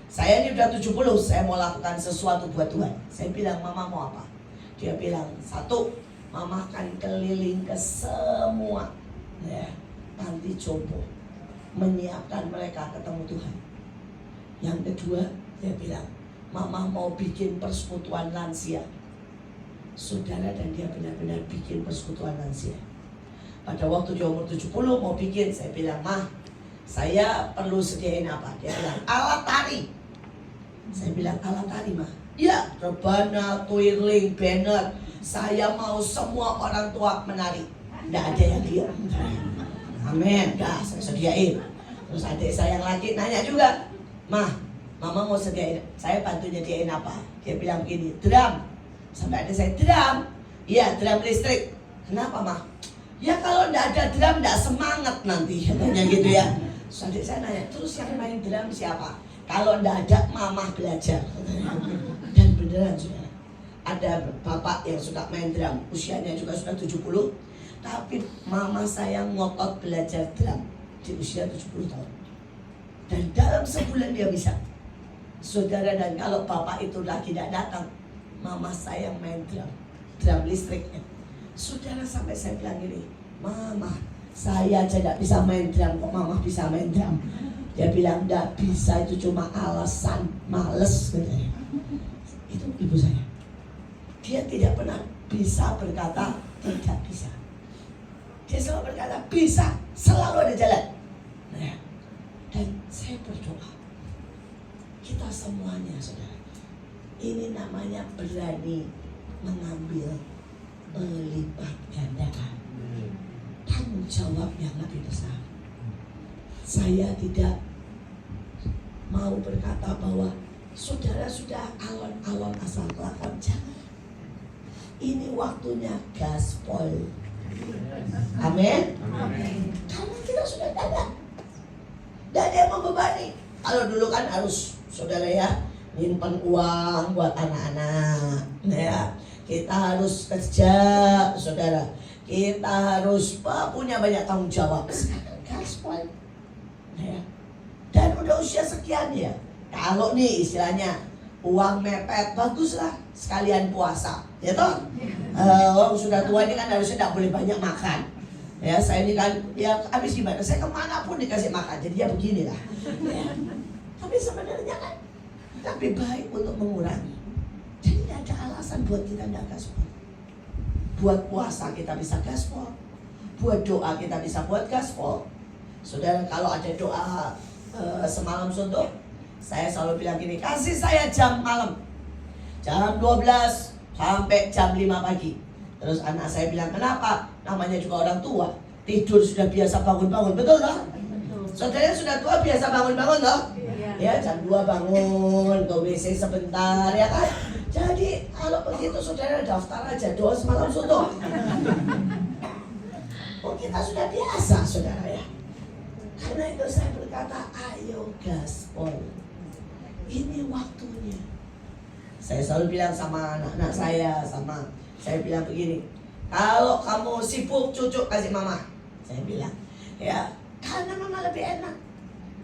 saya ini udah 70, saya mau lakukan sesuatu buat Tuhan. Saya bilang, mama mau apa? Dia bilang, 1, mama akan keliling ke semua, ya, panti jompo, menyiapkan mereka ketemu Tuhan. Yang kedua, dia bilang, mama mau bikin persekutuan lansia. Saudara, dan dia benar-benar bikin persekutuan lansia. Pada waktu dia umur 70 mau bikin, saya bilang, mah, saya perlu sediain apa? Dia bilang, alat tari. Saya bilang, alat tari mah? Ya, rebana, twirling, banner. Saya mau semua orang tua menari. Nggak ada yang diam. Amin, dah saya sediain. Terus adik saya yang lagi nanya juga, mah, mama mau sediain, saya bantu nyediain apa? Dia bilang begini, drum. Sampai ada saya, drum? Iya, drum listrik. Kenapa mah? Ya kalau nggak ada drum nggak semangat nanti, katanya gitu ya. Terus adik saya nanya, terus yang main drum siapa? Kalau nggak ada, mama belajar. Dan beneran saudara, ada bapak yang suka main drum, usianya juga sudah 70, tapi mama saya ngotot belajar drum di usia 70 tahun. Dan dalam sebulan dia bisa. Saudara, dan kalau bapak itu lagi tidak datang, mama saya main drum listrik. Saudara, sampai saya bilang gini, mama, saya aja tidak bisa main drum, kok mama bisa main drum? Dia bilang, tidak bisa, itu cuma alasan males katanya. Itu ibu saya. Dia tidak pernah bisa berkata tidak bisa. Dia selalu berkata bisa, selalu ada jalan. Nah, dan saya berdoa, kita semuanya saudara, ini namanya berani mengambil melipat gandakan tanggung jawab yang lebih besar. Saya tidak mau berkata bahwa saudara sudah alon-alon asal kelakon, jangan. Ini waktunya gaspol. Amin. Karena kita sudah ada. Dan ada yang membebani. Kalau dulu kan harus saudara ya nyimpan uang buat anak-anak, ya. Kita harus kerja, saudara. Kita harus punya banyak tanggung jawab. Sekarang gaspol, ya. Dan udah usia sekian ya. Kalau nih istilahnya uang mepet, baguslah sekalian puasa, ya toh. Orang sudah tua ini kan harusnya tidak boleh banyak makan. Ya, saya ini kan ya habis gimana? Saya kemana pun dikasih makan, jadi ya beginilah. Ya. Tapi sebenarnya kan lebih baik untuk mengurangi. Jadi tidak ada alasan buat kita tidak gaspol. Buat puasa kita bisa gaspol. Buat doa kita bisa buat gaspol. Saudara, kalau ada doa semalam suntuk, saya selalu bilang gini, kasih saya jam malam, jam 12 sampai jam 5 pagi. Terus anak saya bilang, kenapa? Namanya juga orang tua, tidur sudah biasa bangun-bangun, betul tak? Saudara sudah tua biasa bangun-bangun loh. Ya jam 2 bangun, ke WC sebentar ya kan. Jadi kalau begitu saudara daftar aja doa semalam suntuk. Oh kita sudah biasa saudara ya. Karena itu saya berkata ayo gaspol. Ini waktunya. Saya selalu bilang sama anak-anak saya bilang begini. Kalau kamu sibuk cucu kasih mama. Saya bilang ya karena mama lebih enak.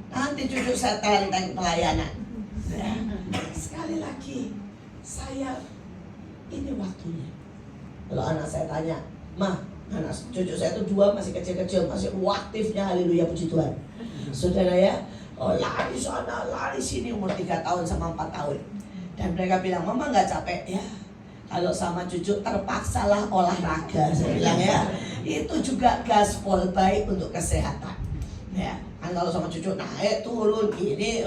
Nanti cucu saya tenteng pelayanan. Ya. Sekali lagi ini waktunya. Kalau anak saya tanya, "Ma, anak cucu saya itu 2 masih kecil-kecil, masih aktifnya, haleluya puji Tuhan." Saudara ya, lari sana, lari sini umur 3 tahun sama 4 tahun. Dan mereka bilang, "Mama nggak capek?" Ya, kalau sama cucu terpaksalah olahraga. Saya bilang ya, itu juga gaspol baik untuk kesehatan. Ya, kan kalau sama cucu naik turun gini,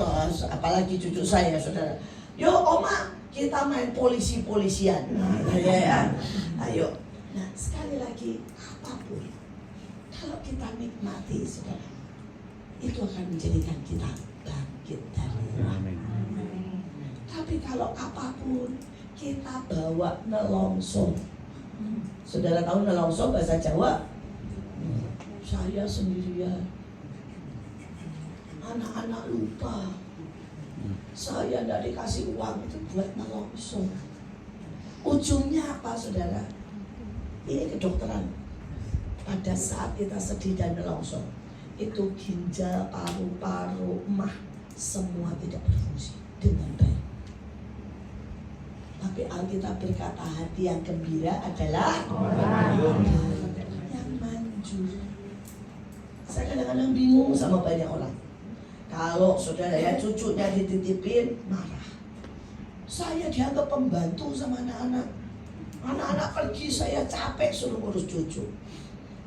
apalagi cucu saya saudara. Yuk oma, kita main polisi-polisian. Ya. Ayo. Nah sekali lagi apapun, kalau kita nikmati saudara, itu akan menjadikan kita bangkit dari rumah. Tapi kalau apapun kita bawa nelongso. Saudara tahu nelongso bahasa Jawa? Saya sendirian. Anak-anak lupa. Saya tidak dikasih uang itu buat nelongso. Ujungnya apa saudara? Ini kedokteran. Pada saat kita sedih dan nelongso, itu ginjal, paru-paru, emah semua tidak berfungsi dengan baik. Tapi Alkitab berkata hati yang gembira adalah orang yang manjur. Saya kadang-kadang bingung sama banyak orang. Kalau saudara ya cucunya dititipin marah. Saya dianggap pembantu sama anak-anak. Anak-anak pergi saya capek suruh ngurus cucu.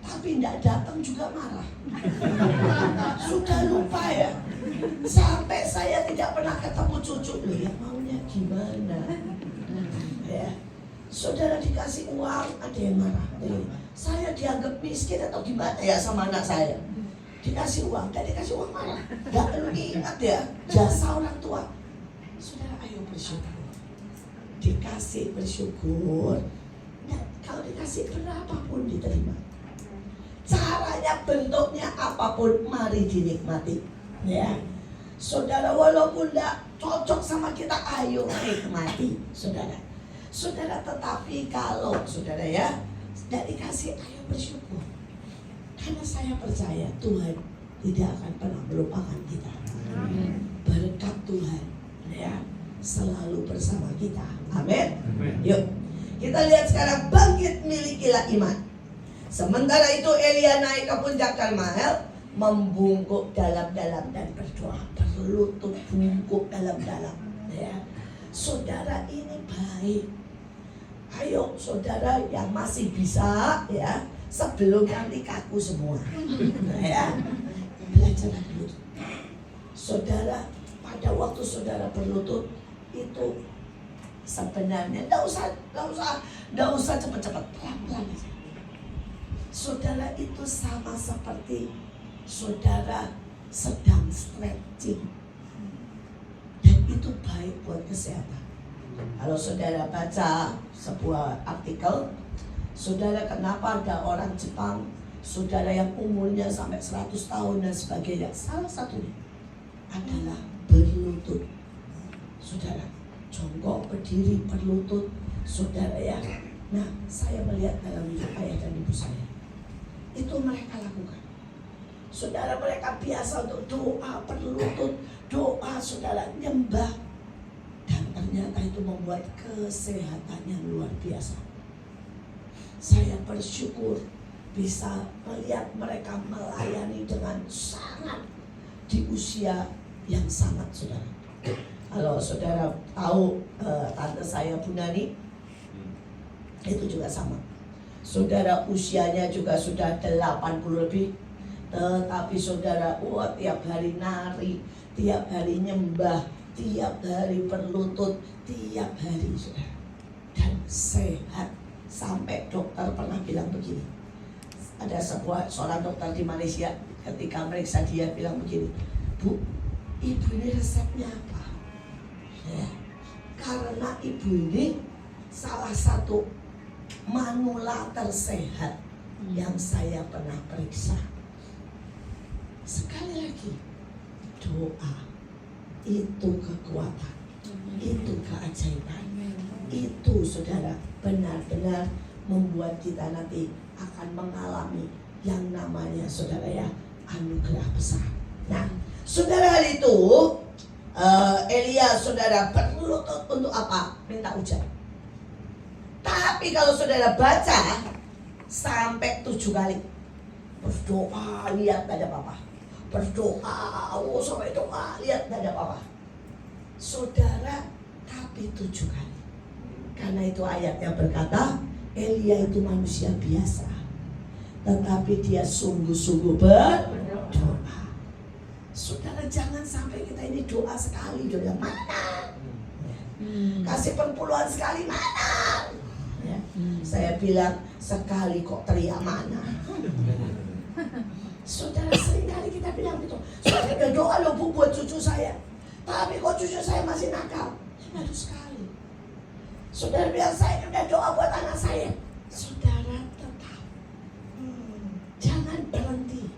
Tapi tidak datang juga marah. Sudah lupa ya. Sampai saya tidak pernah ketemu cucu. Loh ya maunya gimana? Ya. Saudara dikasih uang ada yang marah. Saya dianggap miskin atau gimana ya sama anak saya. Dikasih uang, gak dikasih uang marah. Gak perlu diingat ya jasa orang tua. Saudara ayo bersyukur. Dikasih bersyukur. Nah, kalau dikasih berapapun diterima. Caranya bentuknya apapun mari dinikmati. Ya. Saudara walaupun gak cocok sama kita ayo nikmati. Saudara tetapi kalau saudara ya tidak dikasih ayo bersyukur. Karena saya percaya Tuhan tidak akan pernah melupakan kita. Berkat Tuhan ya selalu bersama kita. Amin. Yuk kita lihat sekarang bangkit milikilah iman. Sementara itu Elia naik ke puncak Karmel, membungkuk dalam-dalam dan berdoa, berlutut bungkuk dalam-dalam. Ya, saudara ini baik. Ayo saudara yang masih bisa ya. Sebelum nanti kaku semua. Ya. Belajar berlutut. Saudara, pada waktu saudara berlutut itu sebenarnya enggak usah cepat-cepat, pelan-pelan aja. Saudara itu sama seperti saudara sedang stretching. Dan itu baik buat kesehatan. Kalau saudara baca sebuah artikel, saudara kenapa ada orang Jepang, saudara yang umurnya sampai 100 tahun dan sebagainya. Salah satunya adalah berlutut. Saudara, jongkok, berdiri, berlutut. Saudara ya. Nah, saya melihat dalam hidup ayah dan ibu saya. Itu mereka lakukan. Saudara mereka biasa untuk doa, berlutut, doa, saudara nyembah. Dan ternyata itu membuat kesehatan yang luar biasa. Saya bersyukur bisa melihat mereka melayani dengan sangat di usia yang sangat saudara. Kalau saudara tahu tante saya Bu Nani, itu juga sama. Saudara usianya juga sudah 80 lebih. Tetapi saudara tiap hari nari, tiap hari nyembah, tiap hari berlutut, tiap hari saudara. Dan sehat. Sampai dokter pernah bilang begini. Ada seorang dokter di Malaysia Ketika meriksa dia bilang begini, Bu, ibu ini resepnya apa? Ya, karena ibu ini salah satu manula tersehat yang saya pernah periksa. Sekali lagi, doa itu kekuatan, itu keajaiban, itu saudara benar-benar membuat kita nanti akan mengalami yang namanya saudara ya anugerah besar. Nah, saudara itu Elia saudara berlutut untuk apa? Minta hujan. Tapi kalau saudara baca sampai 7 kali berdoa, lihat tidak ada apa-apa. Berdoa, sampai doa, lihat tidak ada apa-apa. Saudara, tapi 7 kali. Karena itu ayatnya berkata, Elia itu manusia biasa, tetapi dia sungguh-sungguh berdoa. Saudara, jangan sampai kita ini doa sekali, doa mana? Kasih perpuluhan sekali mana? Ya. Saya bilang sekali kok teriak mana? Saudara, sering kali kita bilang gitu. Saya udah doa loh Bu buat cucu saya, tapi kok cucu saya masih nakal. Baru sekali. Saudara bilang saya udah doa buat anak saya. Saudara tetap jangan berhenti.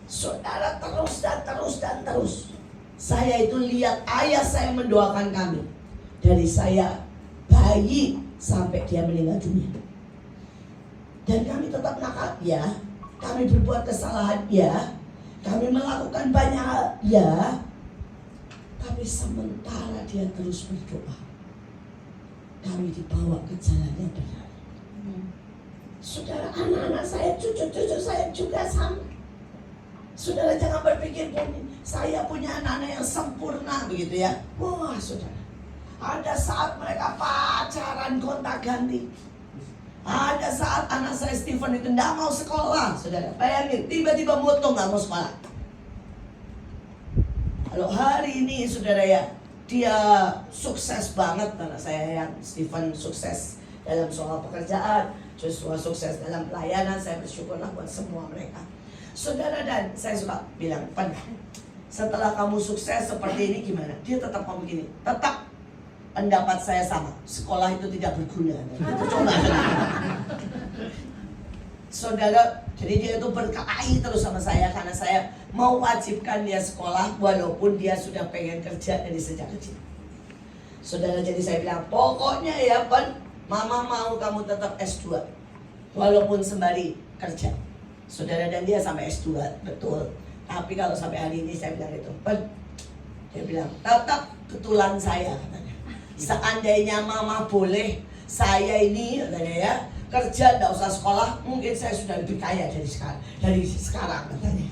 Saudara terus dan terus dan terus. Saya itu lihat ayah saya mendoakan kami dari saya bayi sampai dia meninggal dunia. Dan kami tetap nakal, ya. Kami berbuat kesalahan, ya. Kami melakukan banyak hal, ya. Tapi sementara dia terus berdoa, kami dibawa ke jalan yang benar. Saudara, anak-anak saya, cucu-cucu saya juga sama. Saudara, jangan berpikir saya punya anak-anak yang sempurna begitu ya. Wah saudara, ada saat mereka pacaran gonta-ganti. Ada saat anak saya Stephen itu tidak mau sekolah. Saudara, bayangin, tiba-tiba motong nggak mau sekolah. Kalau hari ini saudara ya, dia sukses banget. Anak saya yang Stephen sukses dalam soal pekerjaan, Joshua sukses dalam pelayanan. Saya bersyukurlah buat semua mereka. Saudara, dan saya suka bilang, Pan, setelah kamu sukses seperti ini gimana? Dia tetap ngomong begini, tetap pendapat saya sama, sekolah itu tidak berguna. Coba. Saudara, jadi dia itu berkelahi terus sama saya karena saya mau wajibkan dia sekolah walaupun dia sudah pengen kerja dari sejak kecil. Saudara, jadi saya bilang, pokoknya ya Pan, Mama mau kamu tetap S2 walaupun sembari kerja. Saudara, dan dia sampai S2, betul. Tapi kalau sampai hari ini saya bilang itu, Pan, dia bilang, tetap ketulan saya katanya. Seandainya Mama boleh, saya ini katanya ya, kerja tidak usah sekolah, mungkin saya sudah lebih kaya dari sekarang katanya.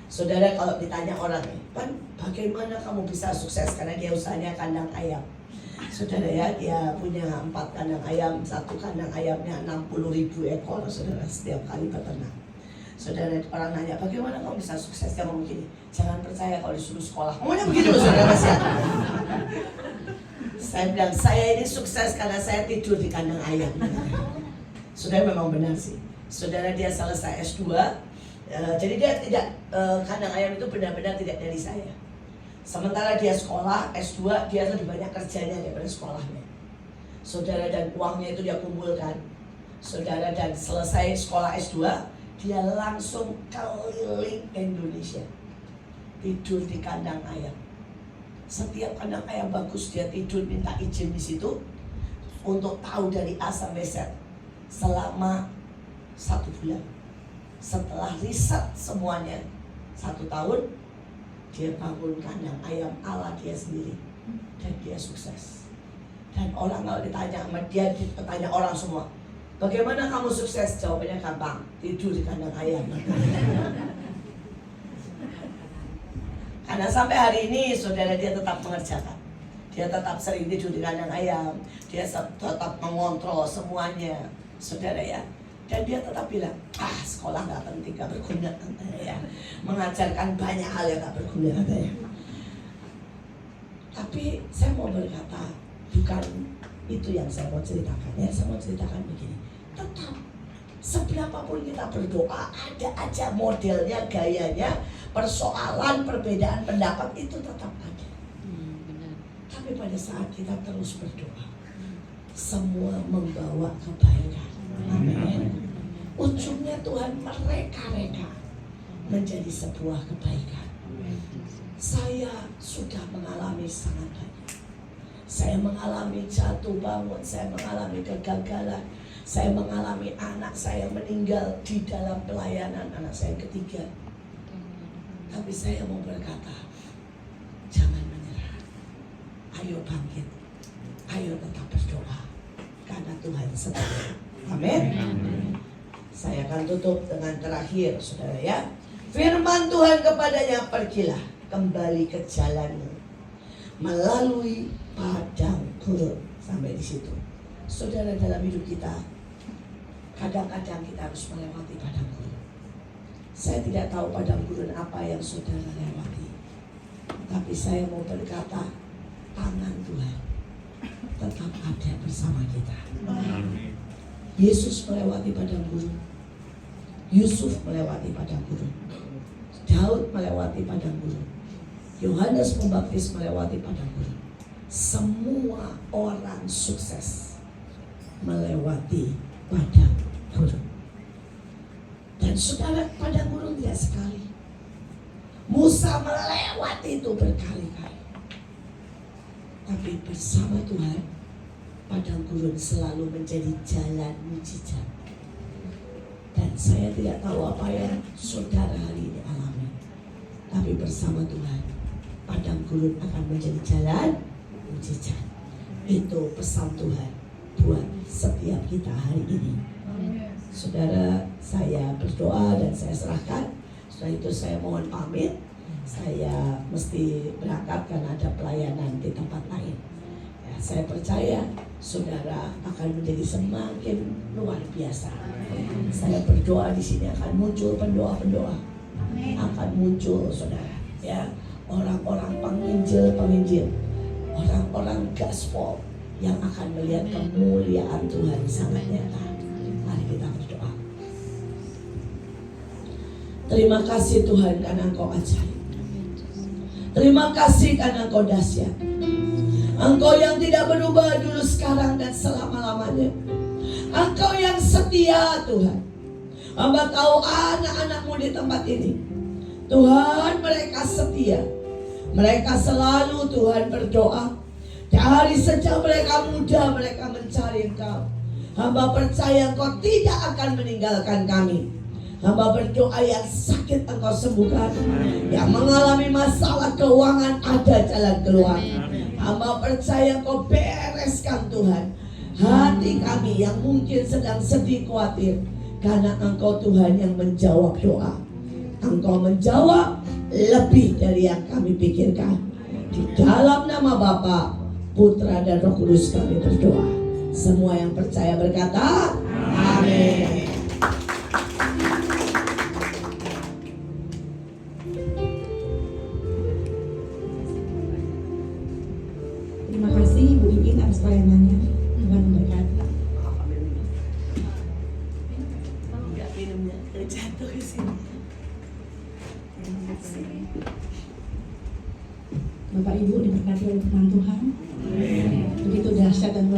Saudara, kalau ditanya orang, Pan, bagaimana kamu bisa sukses? Karena dia usahanya kandang ayam. Saudara ya, dia punya 4 kandang ayam, 1 kandang ayamnya 60.000 ekor, saudara, setiap kali beternak. Saudara, orang nanya, bagaimana kamu bisa sukses? Dia ngomong gini, jangan percaya kalau disuruh sekolah. Ngomongnya begitu loh saudara. Saya bilang, saya ini sukses karena saya tidur di kandang ayam. Saudara, memang benar sih. Saudara, dia selesai S2, jadi dia tidak, kandang ayam itu benar-benar tidak dari saya. Sementara dia sekolah, S2, dia lebih banyak kerjanya daripada sekolahnya. Saudara, dan uangnya itu dia kumpulkan. Saudara, dan selesai sekolah S2, dia langsung keliling Indonesia, tidur di kandang ayam. Setiap kandang ayam bagus dia tidur, minta izin di situ untuk tahu dari A sampai Z selama 1 bulan. Setelah riset semuanya 1 tahun, dia bangun kandang ayam ala dia sendiri dan dia sukses. Dan orang kalau ditanya sama dia, ditanya orang semua, bagaimana kamu sukses? Jawabannya gampang, tidur di kandang ayam. Karena sampai hari ini saudara, dia tetap mengerjakan. Dia tetap sering tidur di kandang ayam. Dia tetap mengontrol semuanya, saudara ya. Dan dia tetap bilang, sekolah gak penting, gak berguna ya. Mengajarkan banyak hal yang gak berguna katanya. Tapi saya mau berkata, bukan itu yang saya mau ceritakan ya. Saya mau ceritakan begini, tetap Seberapapun kita berdoa, ada aja modelnya, gayanya, persoalan, perbedaan pendapat itu tetap ada. Benar. Tapi pada saat kita terus berdoa, semua membawa kebaikan. Amin. Ujungnya Tuhan mereka-reka menjadi sebuah kebaikan. Saya sudah mengalami sangat banyak. Saya mengalami jatuh bangun, saya mengalami kegagalan, saya mengalami anak saya meninggal di dalam pelayanan, anak saya yang ketiga. Tapi saya mau berkata, jangan menyerah. Ayo bangkit. Ayo tetap berdoa. Karena Tuhan setia. Amin. Saya akan tutup dengan terakhir, saudara ya. Firman Tuhan kepadanya, pergilah kembali ke jalanmu melalui padang gurun. Sampai di situ. Saudara, dalam hidup kita kadang-kadang kita harus melewati padang gurun. Saya tidak tahu padang gurun apa yang saudara lewati, tapi saya mau berkata, tangan Tuhan tetap ada bersama kita. Yesus melewati padang gurun, Yusuf melewati padang gurun, Daud melewati padang gurun, Yohanes Pembaptis melewati padang gurun. Semua orang sukses melewati padang gurun. Dan saudara, padang gurun tidak sekali. Musa melewati itu berkali-kali. Tapi bersama Tuhan, padang gurun selalu menjadi jalan mujizat. Dan saya tidak tahu apa yang saudara hari ini alami. Tapi bersama Tuhan, padang gurun akan menjadi jalan mujizat. Itu pesan Tuhan buat setiap kita hari ini. Saudara, saya berdoa dan saya serahkan. Setelah itu saya mohon pamit. Saya mesti berangkat karena ada pelayanan di tempat lain. Ya, saya percaya saudara akan menjadi semakin luar biasa. Saya berdoa di sini akan muncul pendoa-pendoa. Akan muncul saudara, ya, orang-orang penginjil, orang-orang gaspol yang akan melihat kemuliaan Tuhan sangat nyata. Mari kita berdoa. Terima kasih Tuhan karena Engkau ajaib. Terima kasih karena Engkau dahsyat. Engkau yang tidak berubah dulu, sekarang, dan selama-lamanya. Engkau yang setia Tuhan. Hamba tahu anak-anak-Mu di tempat ini, Tuhan, mereka setia. Mereka selalu Tuhan berdoa. Dari sejak mereka muda mereka mencari Engkau. Hamba percaya Engkau tidak akan meninggalkan kami. Hamba berdoa yang sakit Engkau sembuhkan, yang mengalami masalah keuangan ada jalan keluar. Hamba percaya Engkau bereskan Tuhan hati kami yang mungkin sedang sedih khawatir, karena Engkau Tuhan yang menjawab doa. Engkau menjawab lebih dari yang kami pikirkan. Di dalam nama Bapa, Putra dan Roh Kudus kami berdoa. Semua yang percaya berkata amin. Terima kasih Bu Iin atas pelayanannya. Tuhan memberkati. Enggak, minumnya jatuh ke sini. Bapak Ibu diberkati oleh Tuhan. Begitu dahsyat dan luar